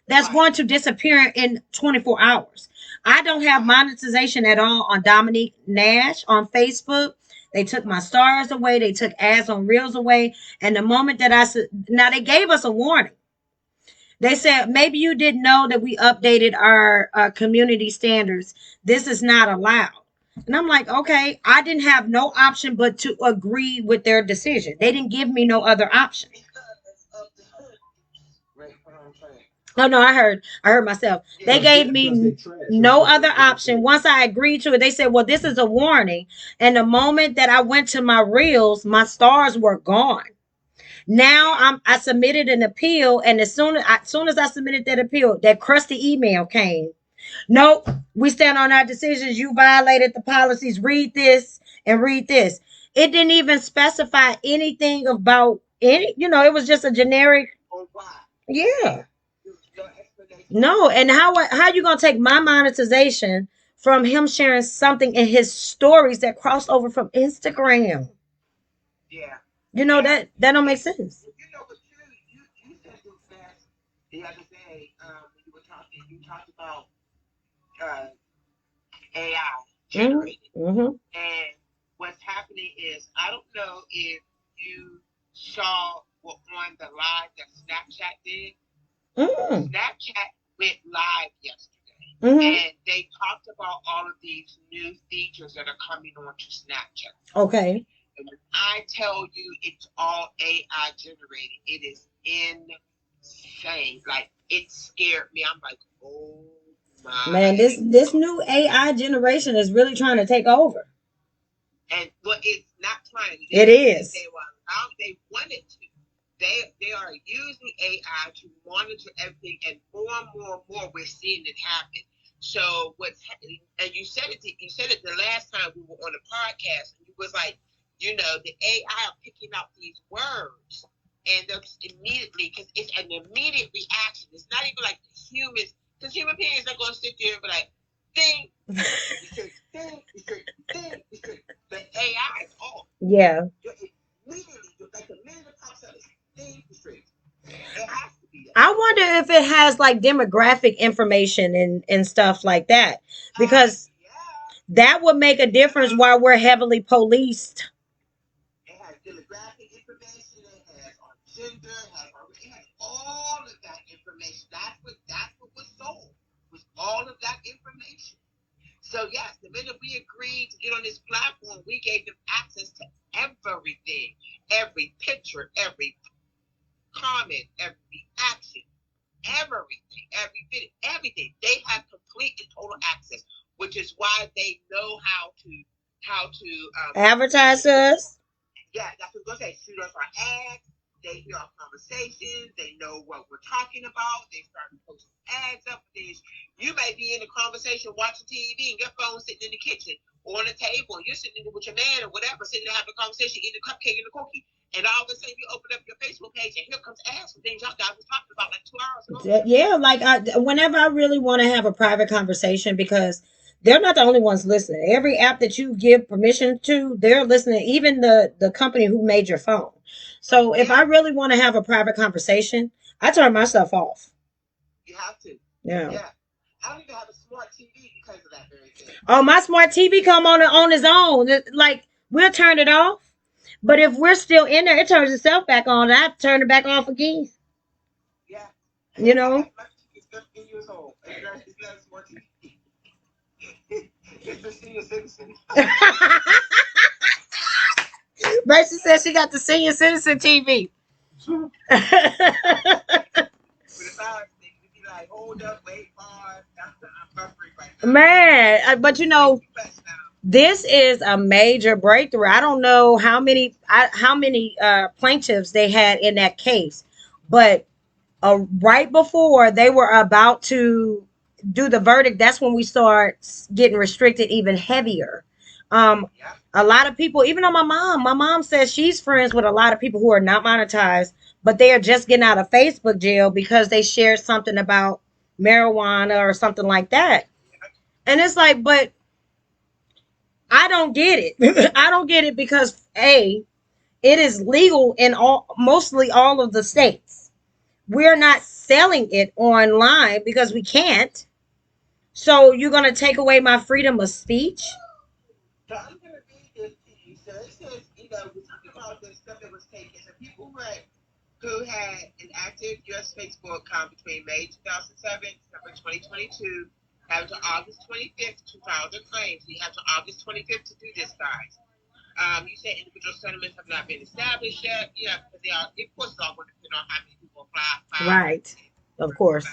[SPEAKER 1] that's going to disappear in 24 hours. I don't have monetization at all on Dominique Nash on Facebook. They took my stars away. They took ads on reels away. And the moment that now they gave us a warning. They said, maybe you didn't know that we updated our community standards. This is not allowed. And I'm like, okay, I didn't have no option but to agree with their decision. They didn't give me no other option. No, I heard myself. They gave me no other option. Once I agreed to it, they said, well, this is a warning. And the moment that I went to my reels, my stars were gone. Now I submitted an appeal, and as soon as I submitted that appeal, that crusty email came Nope. We stand on our decisions. You violated the policies. Read this and read this. It didn't even specify anything about any, it was just a generic.
[SPEAKER 3] Or why?
[SPEAKER 1] Yeah.
[SPEAKER 3] There was no explanation.
[SPEAKER 1] No. And how you gonna take my monetization from him sharing something in his stories that crossed over from Instagram?
[SPEAKER 3] Yeah.
[SPEAKER 1] That don't make sense.
[SPEAKER 3] You know what you said this last the other day, when you were talking, you talked about AI generated.
[SPEAKER 1] Mm-hmm.
[SPEAKER 3] And what's happening is, I don't know if you saw what on the live that Snapchat did. Snapchat went live yesterday, and they talked about all of these new features that are coming onto Snapchat.
[SPEAKER 1] Okay.
[SPEAKER 3] And when I tell you it's all AI generated, it is insane. Like, it scared me. I'm like, oh my.
[SPEAKER 1] Man, this new AI generation is really trying to take over.
[SPEAKER 3] And it's not trying.
[SPEAKER 1] It is.
[SPEAKER 3] They wanted to. They are using AI to monitor everything, and more we're seeing it happen. So what's happening? And you said it. You said it the last time we were on the podcast. And it was like, the AI are picking out these words, and they're just immediately, because it's an immediate reaction. It's not even like humans, because human beings are going to sit there and be like, think, think. The AI is off.
[SPEAKER 1] Yeah.
[SPEAKER 3] Immediately, like the minute it pops up, think straight. It has to be.
[SPEAKER 1] I wonder if it has like demographic information and stuff like that, because that would make a difference while we're heavily policed.
[SPEAKER 3] It has demographic information. It has our gender. It has all of that information. That's what was sold, was all of that information. So yes, the minute we agreed to get on this platform, we gave them access to everything, every picture, every comment, every action, everything, every video, everything. They have complete and total access, which is why they know how to
[SPEAKER 1] advertise us.
[SPEAKER 3] Yeah, that's what I'm gonna say. Shoot us our ads. They hear our conversations. They know what we're talking about. They start posting ads up. You may be in a conversation watching TV and your phone's sitting in the kitchen or on the table, and you're sitting there with your man or whatever, sitting there having a conversation, eating a cupcake and a cookie, and all of a sudden you open up your Facebook page and here comes ads for things y'all guys was talking about like 2 hours ago.
[SPEAKER 1] Yeah, like whenever I really want to have a private conversation, because they're not the only ones listening. Every app that you give permission to, they're listening. Even the company who made your phone. So if I really want to have a private conversation, I turn my stuff off.
[SPEAKER 3] You have to.
[SPEAKER 1] Yeah.
[SPEAKER 3] I don't even have a smart TV because of that very thing.
[SPEAKER 1] Oh, my smart TV come on its own. Like, we'll turn it off, but if we're still in there, it turns itself back on. And I turn it back off again.
[SPEAKER 3] Yeah.
[SPEAKER 1] My TV
[SPEAKER 3] is 13 years old. It's not a smart TV. It's a senior citizen.
[SPEAKER 1] Bracy says she got the senior citizen TV.
[SPEAKER 3] Like, hold up, wait, pause. I'm buffering right now.
[SPEAKER 1] Man, but this is a major breakthrough. I don't know how many plaintiffs they had in that case, but right before they were about to do the verdict, that's when we start getting restricted even heavier. A lot of people, even on my mom says she's friends with a lot of people who are not monetized, but they are just getting out of Facebook jail because they shared something about marijuana or something like that. And it's like, but I don't get it. I don't get it because it is legal in mostly all of the states. We're not selling it online because we can't. So you're going to take away my freedom of speech?
[SPEAKER 3] So I'm going to read this to you. So it says, we're talking about the stuff that was taken. So people who had an active U.S. Facebook account between May 2007 and December 2022 have until August 25th to file their claims. You have until August 25th to do this, guys. You said individual settlements have not been established yet. Yeah, because they are, of course, it's all going to depend on how many people apply.
[SPEAKER 1] Right. Of course.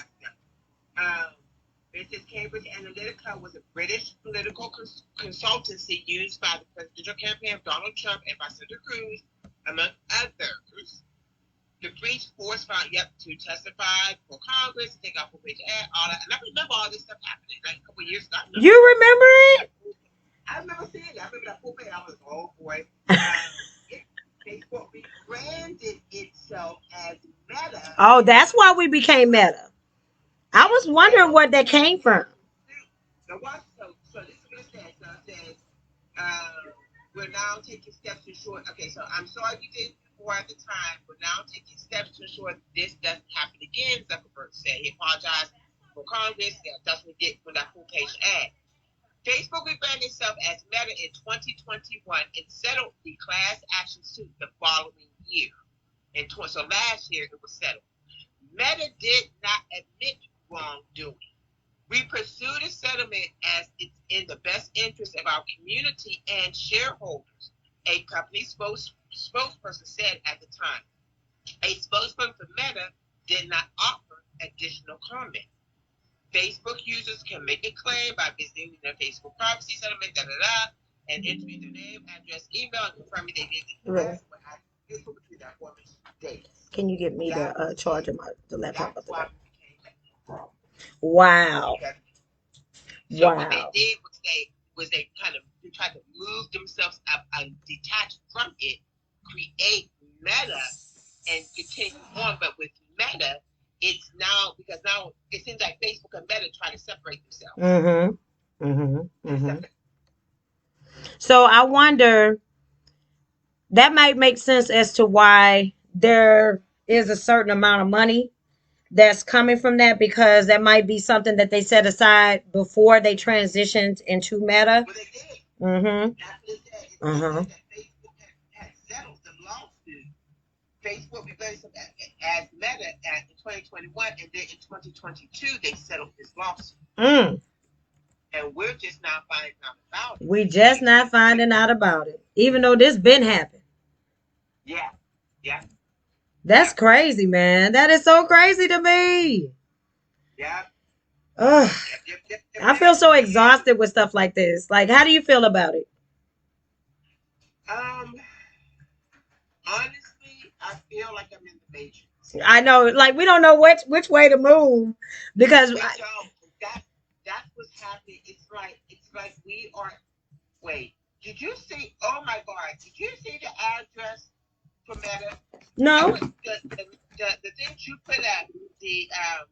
[SPEAKER 3] It says Cambridge Analytica was a British political consultancy used by the presidential campaign of Donald Trump and by Senator Cruz, among others. The breach force found, to testify for Congress, take out full page ad, all that. And I remember all this stuff happening like a couple years ago.
[SPEAKER 1] You remember it?
[SPEAKER 3] I remember seeing it. I remember that full page. I was, oh boy. Facebook rebranded itself as Meta.
[SPEAKER 1] Oh, that's why we became Meta. I was wondering where that came from.
[SPEAKER 3] So this is what it says. So it says, we're now taking steps to ensure. Okay, so I'm sorry you did before at the time. We're now taking steps to ensure this doesn't happen again. Zuckerberg said he apologized for Congress. That's what we did for that full page ad. Facebook rebranded itself as Meta in 2021 and settled the class action suit the following year. So last year it was settled. Meta did not admit wrongdoing. We pursue the settlement as it's in the best interest of our community and shareholders, a company spokesperson said at the time. A spokesperson for Meta did not offer additional comment. Facebook users can make a claim by visiting their Facebook privacy settlement, and entering their name, address, email, and confirming they did it. Right.
[SPEAKER 1] Can you get me the charge of the laptop? Wow.
[SPEAKER 3] So what they did was they kind of tried to move themselves up and detach from it, create Meta, and continue on. But with Meta, it's now because now it seems like Facebook and Meta try to separate themselves.
[SPEAKER 1] So I wonder, that might make sense as to why there is a certain amount of money that's coming from that, because that might be something that they set aside before they transitioned into Meta.
[SPEAKER 3] Well, they did.
[SPEAKER 1] Mm-hmm.
[SPEAKER 3] Facebook had settled the lawsuit. Facebook replaced them as Meta in 2021, and then in 2022 they settled this lawsuit. And we're just not finding out about it.
[SPEAKER 1] We just not finding out about it, even though this been happening.
[SPEAKER 3] Yeah.
[SPEAKER 1] That's crazy, man. That is so crazy to me.
[SPEAKER 3] Yeah.
[SPEAKER 1] Ugh. I feel so exhausted with stuff like this. Like, how do you feel about it?
[SPEAKER 3] Honestly, I feel like I'm in the Matrix.
[SPEAKER 1] I know, like, we don't know which way to move, because
[SPEAKER 3] that's what's happening. It's like we are. Wait, did you see? Oh my God, did you see the address for Meta?
[SPEAKER 1] No.
[SPEAKER 3] The thing you put up, the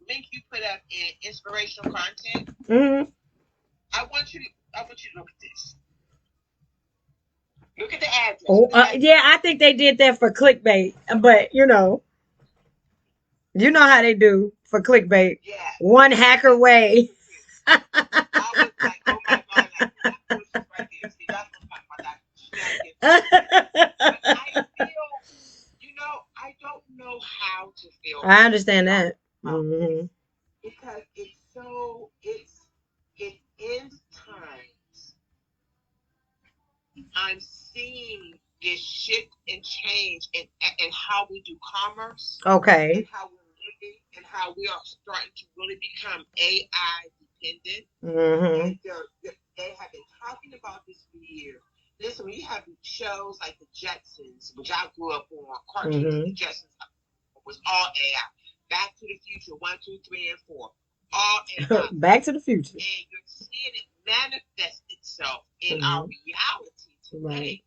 [SPEAKER 3] link you put up in inspirational content.
[SPEAKER 1] Mm-hmm.
[SPEAKER 3] I want you to look at this. Look at the address.
[SPEAKER 1] Oh, yeah, I think they did that for clickbait, but you know how they do for clickbait.
[SPEAKER 3] Yeah.
[SPEAKER 1] One hacker way.
[SPEAKER 3] I was like, oh my God, that was right there. See, that's what I'm talking about. I feel, I don't know how to feel.
[SPEAKER 1] I understand that. Mm-hmm.
[SPEAKER 3] Because it ends times. I'm seeing this shift and change in how we do commerce.
[SPEAKER 1] Okay.
[SPEAKER 3] And how we're living, and how we are starting to really become AI dependent.
[SPEAKER 1] Mm-hmm.
[SPEAKER 3] And they have been talking about this for years. Listen, when you have shows like the Jetsons, which I grew up on, cartoons, the Jetsons was all AI. Back to the Future, 1, 2, 3, and 4. All AI.
[SPEAKER 1] Back to the Future.
[SPEAKER 3] And you're seeing it manifest itself in our reality today. Right.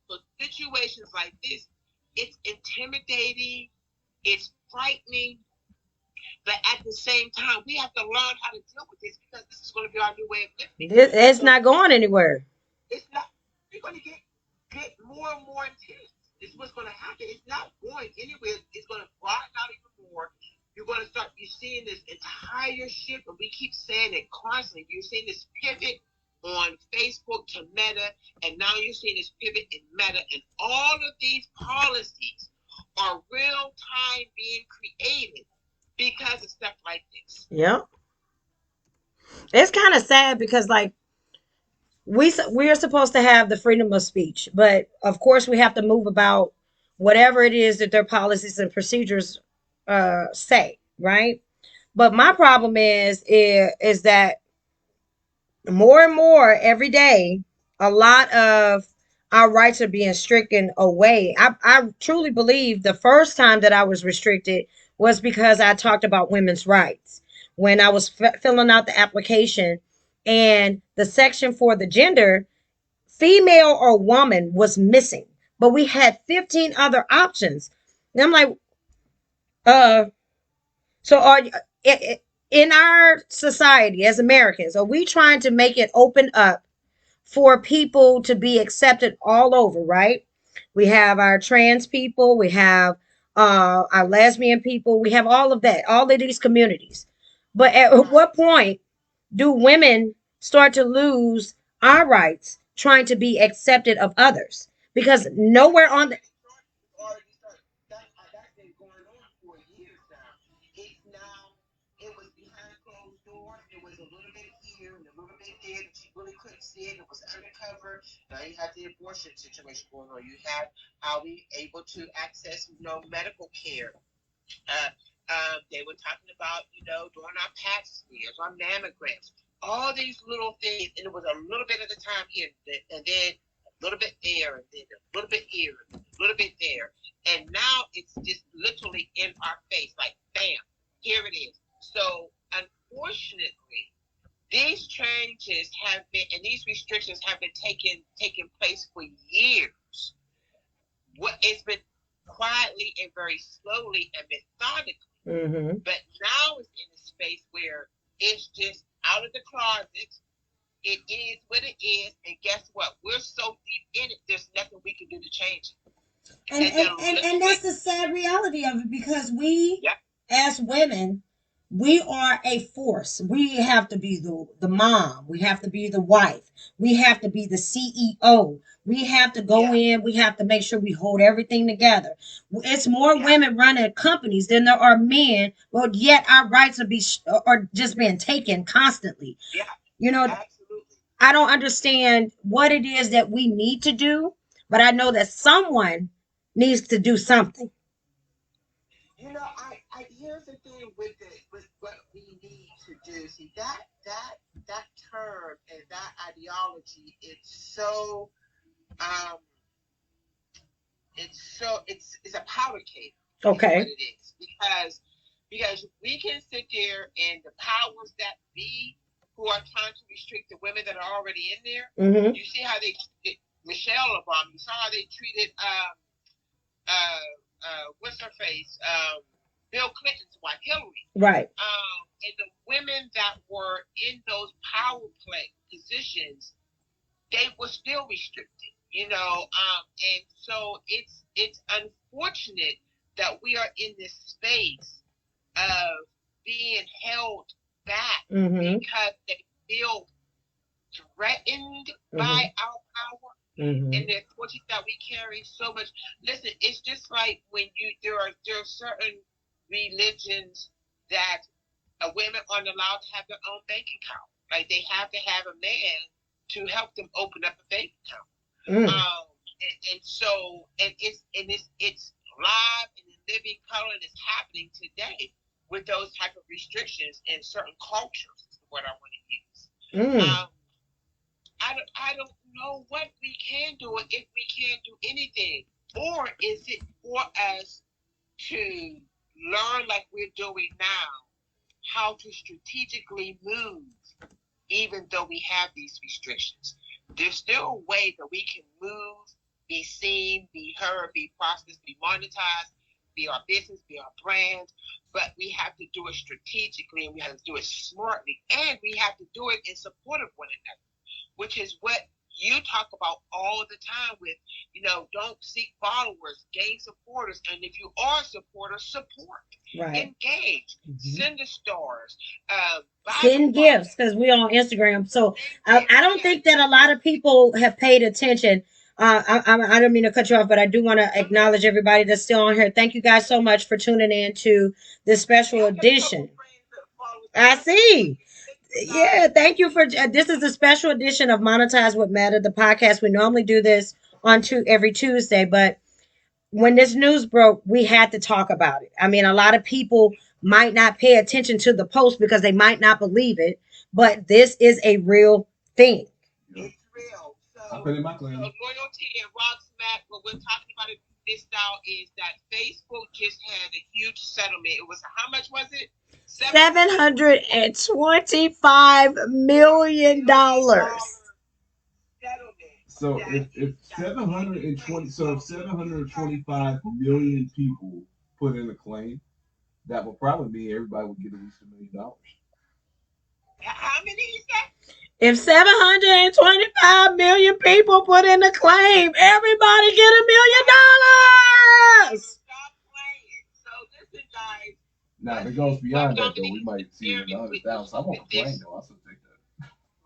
[SPEAKER 3] So situations like this, it's intimidating, it's frightening, but at the same time, we have to learn how to deal with this, because this is going to be our new way of living.
[SPEAKER 1] It's not going anywhere.
[SPEAKER 3] It's not. We're going to get more and more intense. This is what's going to happen. It's not going anywhere. It's going to broaden out even more. You're seeing this entire shift, and we keep saying it constantly. You're seeing this pivot on Facebook to Meta, and now you're seeing this pivot in Meta, and all of these policies are real time being created because of stuff like this.
[SPEAKER 1] Yep. It's kind of sad, because like we are supposed to have the freedom of speech, but of course we have to move about whatever it is that their policies and procedures say, right? But my problem is that more and more every day, a lot of our rights are being stricken away. I truly believe the first time that I was restricted was because I talked about women's rights. When I was filling out the application and the section for the gender, female or woman was missing, but we had 15 other options. And I'm like, uh, so are in our society as Americans, are we trying to make it open up for people to be accepted all over, right? We have our trans people, we have our lesbian people, we have all of that, all of these communities. But at
[SPEAKER 3] Right.
[SPEAKER 1] what point do women start to lose our rights trying to be accepted of others? Because nowhere on the
[SPEAKER 3] It's already started. That's been going on for years now. It's now. It was behind closed doors. It was a little bit here and a little bit there that you really couldn't see it. It was undercover. Now you have the abortion situation going on. You have how we able to access, medical care. Uh, they were talking about, doing our pap smears, our mammograms, all these little things, and it was a little bit at a time here, and then a little bit there, and then a little bit here, and a little bit there, and now it's just literally in our face, like bam, here it is. So unfortunately, these changes have been, and these restrictions have been taking place for years. What it's been quietly and very slowly and methodically.
[SPEAKER 1] mm-hmm.
[SPEAKER 3] But now it's in a space where it's just out of the closet. It is what it is, and guess what? We're so deep in it. There's nothing we can do to change it.
[SPEAKER 1] And that's the sad reality of it, because we,
[SPEAKER 3] yeah,
[SPEAKER 1] as women, we are a force. We have to be the mom. We have to be the wife. We have to be the CEO. We have to go
[SPEAKER 3] yeah,
[SPEAKER 1] in. We have to make sure we hold everything together. It's more
[SPEAKER 3] yeah,
[SPEAKER 1] women running companies than there are men, but yet our rights are just being taken constantly.
[SPEAKER 3] yeah,
[SPEAKER 1] You know,
[SPEAKER 3] absolutely.
[SPEAKER 1] I don't understand what it is that we need to do, but I know that someone needs to do something.
[SPEAKER 3] I here's the thing with what we need to do. See that term and that ideology. Um, it's a powder cake is what
[SPEAKER 1] Okay.
[SPEAKER 3] it is, because we can sit there and the powers that be who are trying to restrict the women that are already in there.
[SPEAKER 1] Mm-hmm.
[SPEAKER 3] You see how they treated Michelle Obama. You saw how they treated what's her face, Bill Clinton's wife, Hillary.
[SPEAKER 1] Right.
[SPEAKER 3] And the women that were in those power play positions, they were still restricted, and so it's unfortunate that we are in this space of being held back
[SPEAKER 1] Mm-hmm.
[SPEAKER 3] because they feel threatened
[SPEAKER 1] Mm-hmm.
[SPEAKER 3] by our power
[SPEAKER 1] Mm-hmm.
[SPEAKER 3] and the authority that we carry so much. Listen, it's just like when there are certain religions that women aren't allowed to have their own bank account. Like they have to have a man to help them open up a bank account.
[SPEAKER 1] Mm.
[SPEAKER 3] And so it's live and in living color, and it's happening today with those type of restrictions in certain cultures. Is what I want to use.
[SPEAKER 1] Mm.
[SPEAKER 3] I don't know what we can do, if we can do anything, or is it for us to learn like we're doing now how to strategically move, even though we have these restrictions. There's still a way that we can move, be seen, be heard, be processed, be monetized, be our business, be our brand. But we have to do it strategically, and we have to do it smartly, and we have to do it in support of one another, which is what you talk about all the time with, don't seek followers, gain supporters. And if you are a supporter, support,
[SPEAKER 1] Right.
[SPEAKER 3] engage, send the stars,
[SPEAKER 1] Send gifts, because we're on Instagram. So I don't
[SPEAKER 3] yeah,
[SPEAKER 1] think that a lot of people have paid attention. I don't mean to cut you off, but I do want to acknowledge everybody that's still on here. Thank you guys so much for tuning in to this special edition. I see. Yeah, thank you for this is a special edition of Monetize with Meta, the podcast. We normally do this on every Tuesday, but when this news broke, we had to talk about it. I mean, a lot of people might not pay attention to the post because they might not believe it, but this is a real thing.
[SPEAKER 3] It's real. So
[SPEAKER 2] put in my claim.
[SPEAKER 3] So loyalty and rock smack. What we're talking about in this style is that Facebook just had a huge settlement. It was how much was it?
[SPEAKER 1] $725 million.
[SPEAKER 2] So if 725 million people put in a claim, that would probably mean everybody would get at least $1 million.
[SPEAKER 3] How many is that?
[SPEAKER 1] If 725 million people put in a claim, everybody get $1 million.
[SPEAKER 3] Stop playing. So listen, guys.
[SPEAKER 2] Now, if it goes beyond that, though, we might see it in 100,000. I'm on a claim, though. I'll still take that.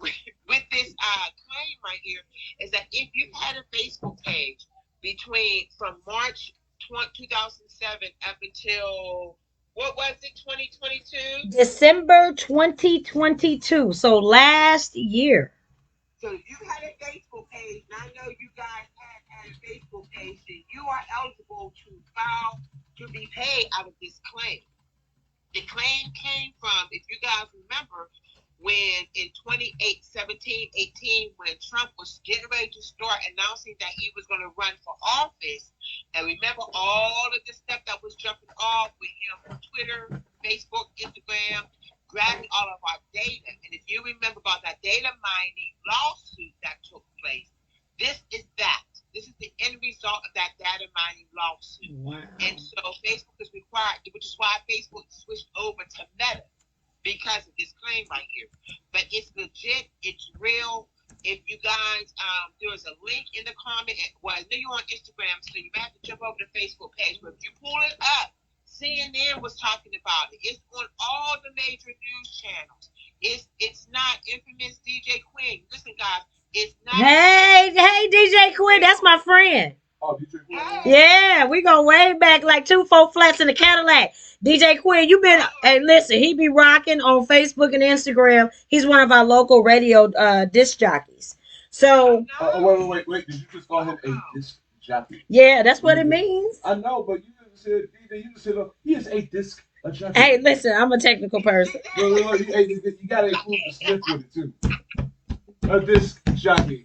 [SPEAKER 3] With this claim right here is that if you had a Facebook page from March 2007 up until what was it, 2022?
[SPEAKER 1] December 2022. So last year.
[SPEAKER 3] So if you had a Facebook page, and I know you guys had a Facebook page, then you are eligible to file to be paid out of this claim. The claim came from, if you guys remember, when in 2018, when Trump was getting ready to start announcing that he was going to run for office, and remember all of the stuff that was jumping off with him from Twitter, Facebook, Instagram, grabbing all of our data. And if you remember about that data mining lawsuit that took place, this is that. This is the end result of that data mining lawsuit.
[SPEAKER 1] Wow.
[SPEAKER 3] And so Facebook is required, which is why Facebook switched over to Meta, because of this claim right here. But it's legit, it's real. If you guys, there was a link in the comment. Well, I know you're on Instagram, so you might have to jump over to the Facebook page. But if you pull it up, CNN was talking about it. It's on all the major news channels. It's not infamous DJ Quinn. Listen, guys, it's not.
[SPEAKER 1] Hey, DJ Quinn, that's my friend.
[SPEAKER 2] Oh, DJ Quinn.
[SPEAKER 1] Yeah, we go way back like 2-4 flats in the Cadillac. DJ Quinn, you been, hey, listen, he be rocking on Facebook and Instagram. He's one of our local radio disc jockeys. So.
[SPEAKER 2] Wait. Did you just call him a disc jockey?
[SPEAKER 1] Yeah, that's what it means.
[SPEAKER 2] I know, but you just said, he is a disc jockey.
[SPEAKER 1] Hey, listen, I'm a technical person.
[SPEAKER 2] Look, you got to include the slip with it, too. A disc jockey.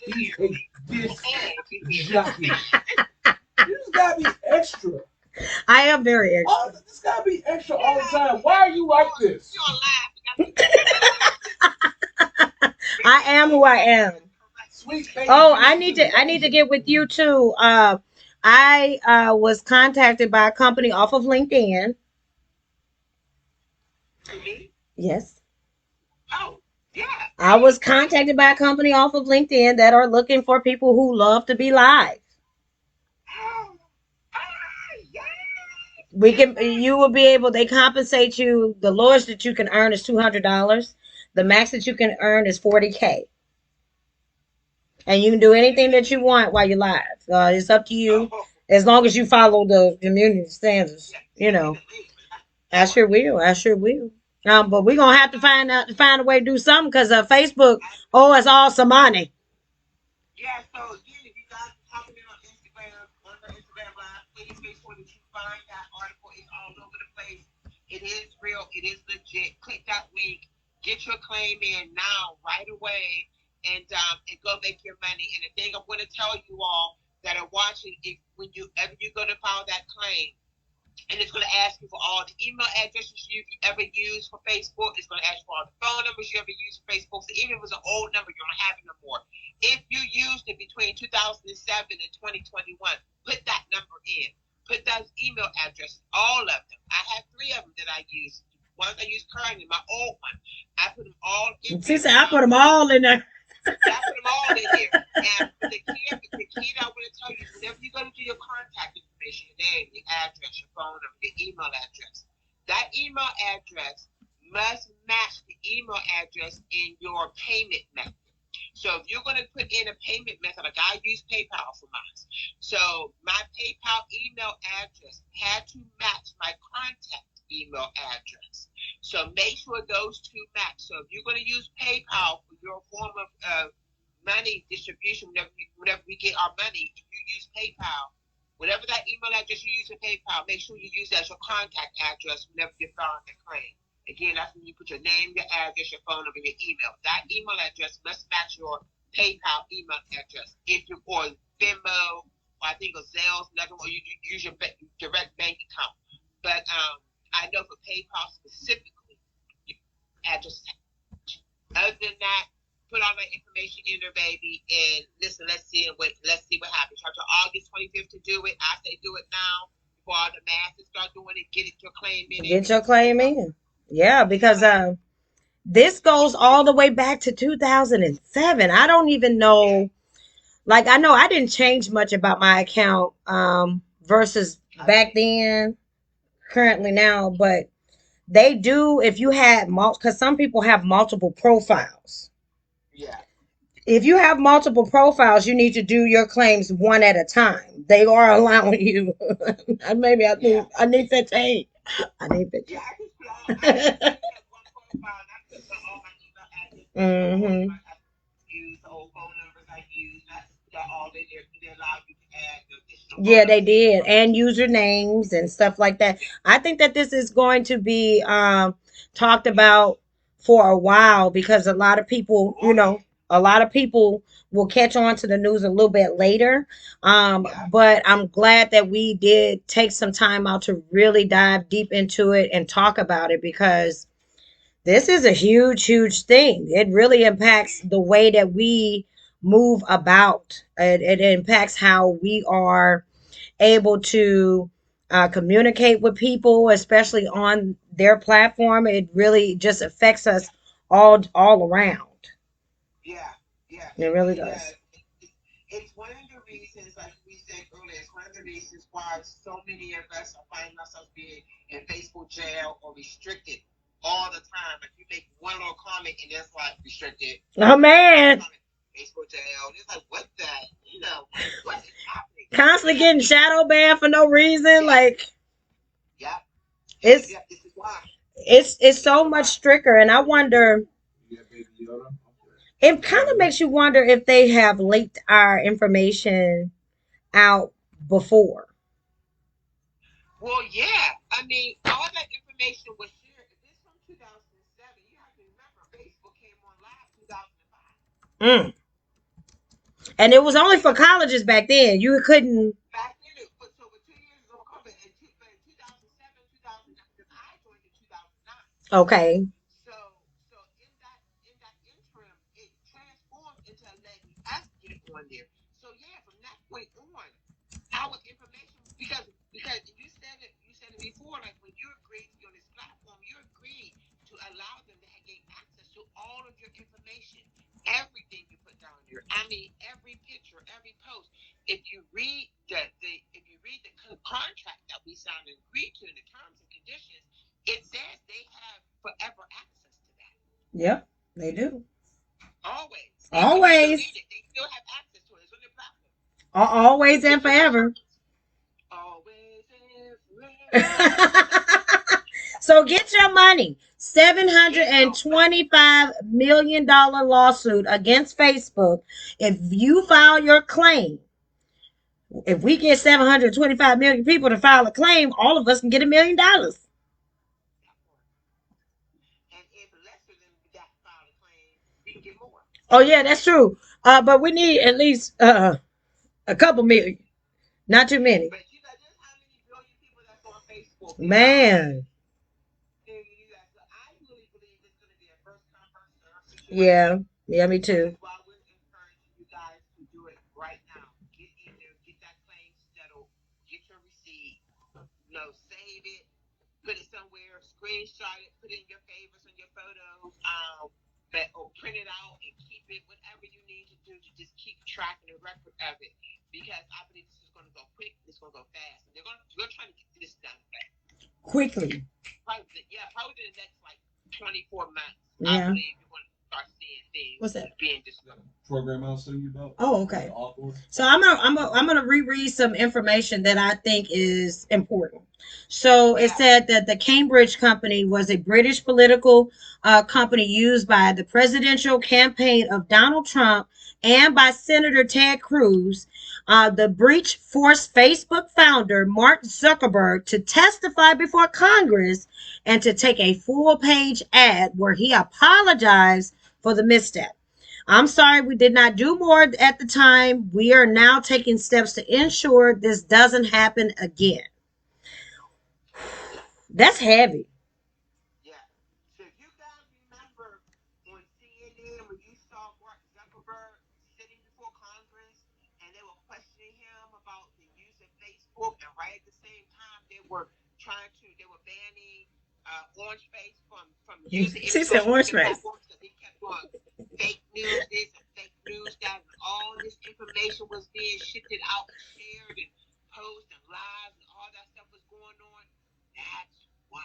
[SPEAKER 2] He's a disc jockey. You just gotta be extra.
[SPEAKER 1] I am very extra.
[SPEAKER 2] This gotta be extra all the time. Why are you like this?
[SPEAKER 1] I am who I am.
[SPEAKER 2] Sweet baby.
[SPEAKER 1] Oh, I need to get with you too. I was contacted by a company off of LinkedIn. Yes.
[SPEAKER 3] Oh, yeah.
[SPEAKER 1] I was contacted by a company off of LinkedIn that are looking for people who love to be live. You will be able, they compensate you. The lowest that you can earn is $200. The max that you can earn is $40K. And you can do anything that you want while you're live. It's up to you. As long as you follow the community standards, you know. I sure will. But we're gonna have to find a way to do something because Facebook it's all some money.
[SPEAKER 3] Yeah, so again, if you guys are talking on Instagram Live, please make sure that you find that article. It's all over the place. It is real. It is legit. Click that link. Get your claim in now, right away, and go make your money. And the thing I'm going to tell you all that are watching, whenever you go to file that claim, and it's going to ask you for all the email addresses you've ever used for Facebook. It's going to ask you for all the phone numbers you ever used for Facebook. So even if it was an old number, you don't have it no more. If you used it between 2007 and 2021, put that number in. Put those email addresses, all of them. I have 3 of them that I use. Ones I use currently, my old one. I put them all in.
[SPEAKER 1] She said, I put them all in there.
[SPEAKER 3] I put them all in here. And the key that I want to tell you is whenever you go to do your contact information, your name, your address, your phone number, your email address, that email address must match the email address in your payment method. So if you're going to put in a payment method, like I use PayPal for mine. So my PayPal email address had to match my contact email address. So make sure those two match. So if you're going to use PayPal for your form of money distribution, whenever we get our money, if you use PayPal, whatever that email address you use for PayPal, make sure you use that as your contact address whenever you're filing a claim. Again, that's when you put your name, your address, your phone number, your email. That email address must match your PayPal email address. If you or Venmo, or I think of Zelle, or you use your direct bank account. But I know for PayPal specifically, your address. Other than that, put all that information in there, baby, and listen. Let's see what happens. Try to August 25th to do it. I say do it now before all the masses start doing it. Get your claim in.
[SPEAKER 1] Get your claim in. Yeah, because this goes all the way back to 2007. I don't even know. Like, I know I didn't change much about my account versus back then, currently now, but they do, if you had because some people have multiple profiles.
[SPEAKER 3] Yeah.
[SPEAKER 1] If you have multiple profiles, you need to do your claims one at a time. They are allowing you. Maybe I need 15. I need 15.
[SPEAKER 3] Yeah, I just put one profile and I put all my email address, use the old phone numbers I use. That's all in there. They allow you to add the additional.
[SPEAKER 1] Yeah, they did, and usernames and stuff like that. I think that this is going to be talked about for a while because a lot of people, a lot of people will catch on to the news a little bit later. But I'm glad that we did take some time out to really dive deep into it and talk about it because this is a huge, huge thing. It really impacts the way that we move about. It impacts how we are able to communicate with people, especially on their platform. It really just affects us all around.
[SPEAKER 3] Yeah, yeah.
[SPEAKER 1] It really does.
[SPEAKER 3] It's one of the reasons, like we said earlier, it's one of the reasons why so many of us are finding ourselves being in Facebook jail or restricted all the time. Like you make one little comment and it's like restricted.
[SPEAKER 1] Oh man.
[SPEAKER 3] Facebook jail. It's like what the what is happening?
[SPEAKER 1] Constantly getting shadow banned for no reason. Like
[SPEAKER 3] this is why.
[SPEAKER 1] It's so much stricter, and I wonder. It kind of makes you wonder if they have leaked our information out before.
[SPEAKER 3] Well, yeah. I mean, all that information was shared. If this from 2007, you have to remember Facebook came on live 2005.
[SPEAKER 1] And it was only for colleges back then. You couldn't.
[SPEAKER 3] Back then, so with 2 years ago, COVID, in 2007, 2009, because I joined in 2009.
[SPEAKER 1] Okay.
[SPEAKER 3] So in that interim, it transformed into letting us get on there. So yeah, from that point on, our information because you said it before, like when you agreed to be on this platform, you agreed to allow them to gain access to all of your information, everything you put down there. I mean, every picture, every post. If you read the contract that we signed and agreed to in the terms and conditions, it says they have forever access to that.
[SPEAKER 1] Yep, they do.
[SPEAKER 3] Always. They still have access to it. It's on their platform.
[SPEAKER 1] Always and forever.
[SPEAKER 3] Always and forever.
[SPEAKER 1] So get your money. $725 million lawsuit against Facebook. If you file your claim, if we get 725 million people to file a claim, all of us can get $1 million.
[SPEAKER 3] And if lesser than that file a claim, we can get more.
[SPEAKER 1] Oh yeah, that's true. But we need at least a couple million. Not too many.
[SPEAKER 3] But you know just how many billion people that's on Facebook.
[SPEAKER 1] Man.
[SPEAKER 3] I really believe it's going to be a first come first serve situation.
[SPEAKER 1] Yeah, me too.
[SPEAKER 3] That's why we're encouraging you guys to do it right now. Get in there, get that claim settled, get your receipt, save it, put it somewhere, screenshot it, put it in your favorites on your photos, or print it out and keep it, whatever you need to do to just keep track and record of it. Because I believe this is going to go quick, it's going to go fast. And we're trying to get this done fast.
[SPEAKER 1] Quickly.
[SPEAKER 3] Probably in the next 24 months.
[SPEAKER 1] Yeah.
[SPEAKER 3] I believe you're going to start seeing things being discussed.
[SPEAKER 2] program I was telling you about.
[SPEAKER 1] Oh,
[SPEAKER 2] With
[SPEAKER 1] okay.
[SPEAKER 2] the author.
[SPEAKER 1] So I'm gonna reread some information that I think is important. So it
[SPEAKER 3] Yeah.
[SPEAKER 1] said that the Cambridge Company was a British political company used by the presidential campaign of Donald Trump and by Senator Ted Cruz. The breach forced Facebook founder Mark Zuckerberg to testify before Congress and to take a full-page ad where he apologized for the misstep. I'm sorry we did not do more at the time. We are now taking steps to ensure this doesn't happen again. That's heavy.
[SPEAKER 3] Yeah. So if you guys remember on CNN when you saw Mark Zuckerberg sitting before Congress and they were questioning him about the use of Facebook, and right at the same time they were banning Orange Face from using any
[SPEAKER 1] She said
[SPEAKER 3] social
[SPEAKER 1] orange
[SPEAKER 3] media
[SPEAKER 1] face.
[SPEAKER 3] platforms because he kept on fake news this and fake news that, and all this information was being shifted out and shared and posted and lives and all that stuff was going on. That's why.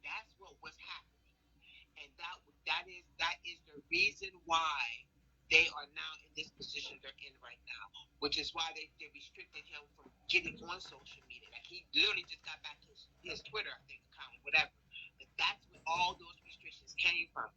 [SPEAKER 3] That's what was happening, and that is the reason why they are now in this position they're in right now, which is why they restricted him from getting on social media. Like he literally just got back his Twitter, I think, account, whatever. But that's where all those restrictions came from,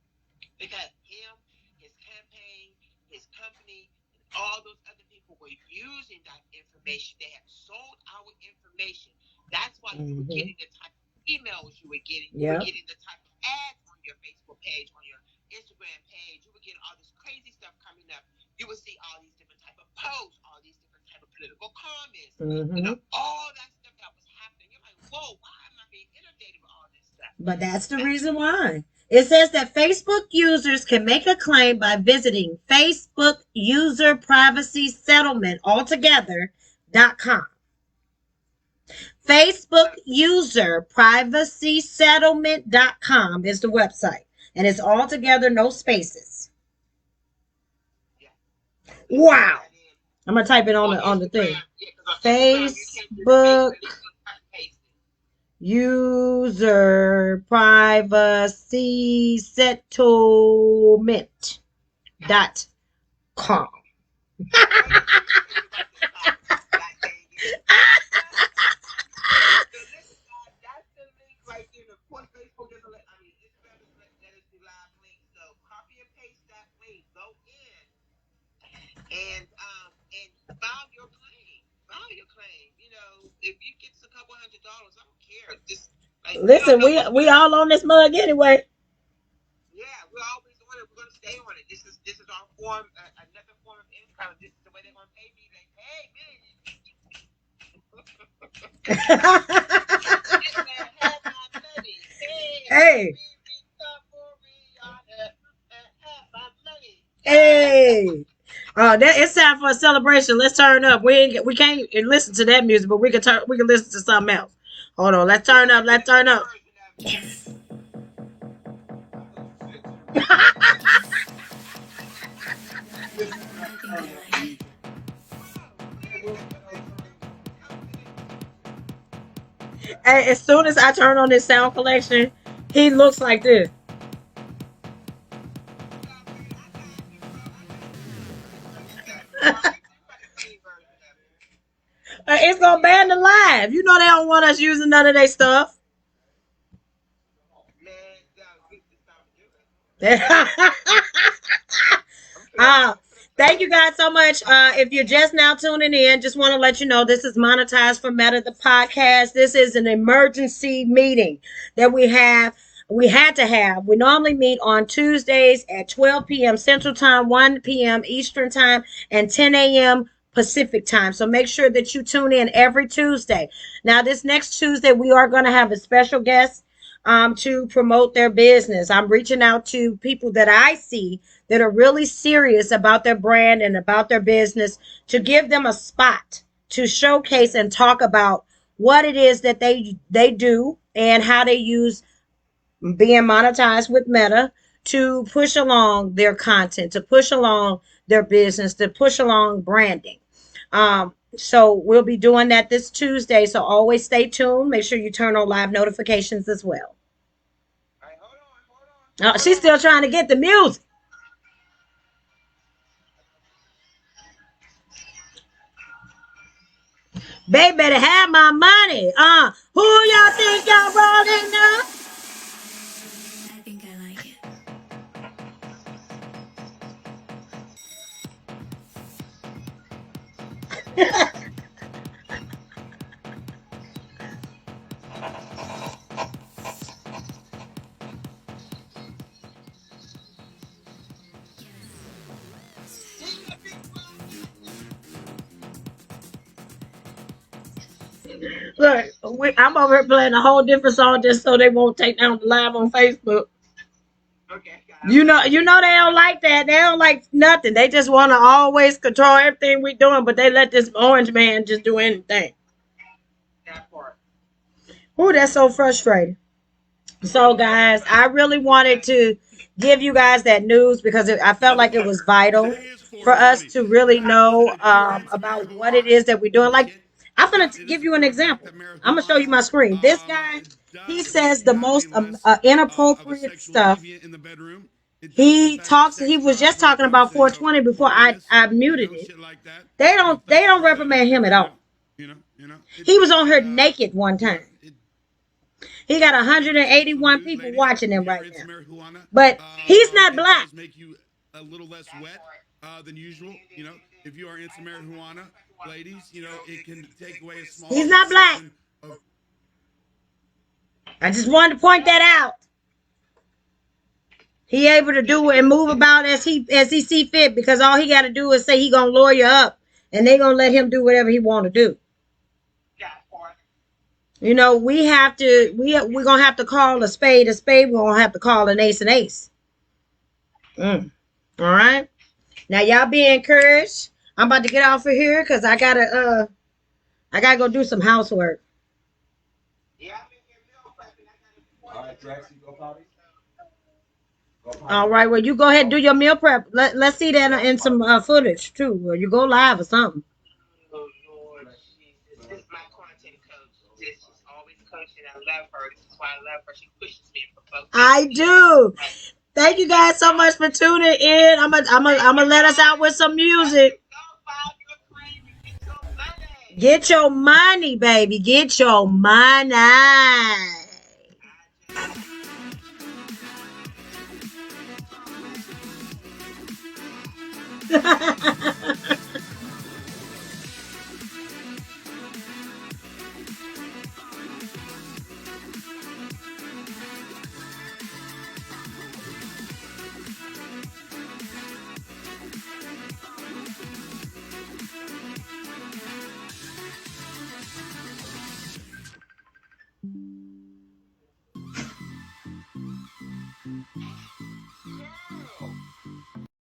[SPEAKER 3] because him, his campaign, his company, and all those other people were using that information. They had sold our information. That's why you were getting the type of emails you were getting. You were
[SPEAKER 1] Yep.
[SPEAKER 3] getting the type of ads on your Facebook page, on your Instagram page. You were getting all this crazy stuff coming up. You would see all these different type of posts, all these different type of political comments, all that stuff that was happening. You're like, whoa, why am I being inundated with all this stuff?
[SPEAKER 1] But that's the reason why. It says that Facebook users can make a claim by visiting Facebook User Privacy Settlement altogether.com. Facebook User Privacy Settlement.com is the website. And it's all together, no spaces.
[SPEAKER 3] Yeah.
[SPEAKER 1] Wow. I'm gonna type it on the thing. Facebook User Privacy Settlement.com.
[SPEAKER 3] That's the link right there. Of course, Facebook doesn't let, Instagram doesn't let us do live links. So copy and paste that link. Go in and file your claim. File your claim. If you get a couple $100, I don't care. Just like we don't
[SPEAKER 1] Listen,
[SPEAKER 3] know
[SPEAKER 1] we all on this mug anyway.
[SPEAKER 3] Yeah, we're always on it. We're gonna stay on it. This is our form, another form of income. This is the way they're gonna pay me. Like, hey man, have my money.
[SPEAKER 1] Hey.
[SPEAKER 3] Have my money.
[SPEAKER 1] Hey. It's time for a celebration. Let's turn up. We can't listen to that music, but we can listen to something else. Hold on, let's turn up. Let's turn up. Yes. Hey, as soon as I turn on this sound collection, he looks like this. It's gonna ban the live. You know they don't want us using none of their stuff. uh, Thank you guys so much. If you're just now tuning in, just want to let you know this is Monetize for Meta, the podcast. This is an emergency meeting that we have. We had to have. We normally meet on Tuesdays at 12 p.m. Central Time, 1 p.m. Eastern Time, and 10 a.m. Pacific Time. So make sure that you tune in every Tuesday. Now, this next Tuesday, we are going to have a special guest to promote their business. I'm reaching out to people that I see that are really serious about their brand and about their business to give them a spot to showcase and talk about what it is that they do and how they use being monetized with Meta to push along their content, to push along their business, to push along branding. So we'll be doing that this Tuesday. So always stay tuned. Make sure you turn on live notifications as well.
[SPEAKER 3] All right, hold on.
[SPEAKER 1] She's still trying to get the music. They better have my money. Who y'all think y'all rolling up?
[SPEAKER 4] I think I like it.
[SPEAKER 1] Look, I'm over here playing a whole different song just so they won't take down the live on Facebook.
[SPEAKER 3] Okay,
[SPEAKER 1] You know they don't like that. They don't like nothing. They just want to always control everything we doing, but they let this orange man just do anything.
[SPEAKER 3] that part.
[SPEAKER 1] Ooh, that's so frustrating. So, guys, I really wanted to give you guys that news because I felt like it was vital for us to really know about what it is that we're doing. Like, I'm going to give you an example. I'm going to show you my screen. This guy, he says the most inappropriate stuff. He was just talking about 420 before I muted it. They don't reprimand him at all. He was on here naked one time. He got 181 people watching him right now. But he's not black.
[SPEAKER 4] Make you a little less wet than usual. If you are into marijuana, ladies, it can take away a small.
[SPEAKER 1] He's not black. I just wanted to point that out. He able to do and move about as he see fit because all he got to do is say he gonna lawyer up and they gonna let him do whatever he want to do. We have to we're gonna have to call a spade a spade. We're gonna have to call an ace an ace. All right. Now y'all be encouraged. I'm about to get off of here because I gotta go do some housework.
[SPEAKER 3] Yeah, I'm in here meal prepping.
[SPEAKER 2] All right, Drax, you go potty.
[SPEAKER 1] All right, well, you go ahead and do your meal prep. Let's see that in some footage, too, or you go live or something.
[SPEAKER 3] Oh, Lord Jesus. This is my content coach. She's always coaching. I love her. This is why I love her. She pushes me for folks.
[SPEAKER 1] I do. Thank you guys so much for tuning in. I'm gonna let us out with some music. Get your money, baby. Get your money.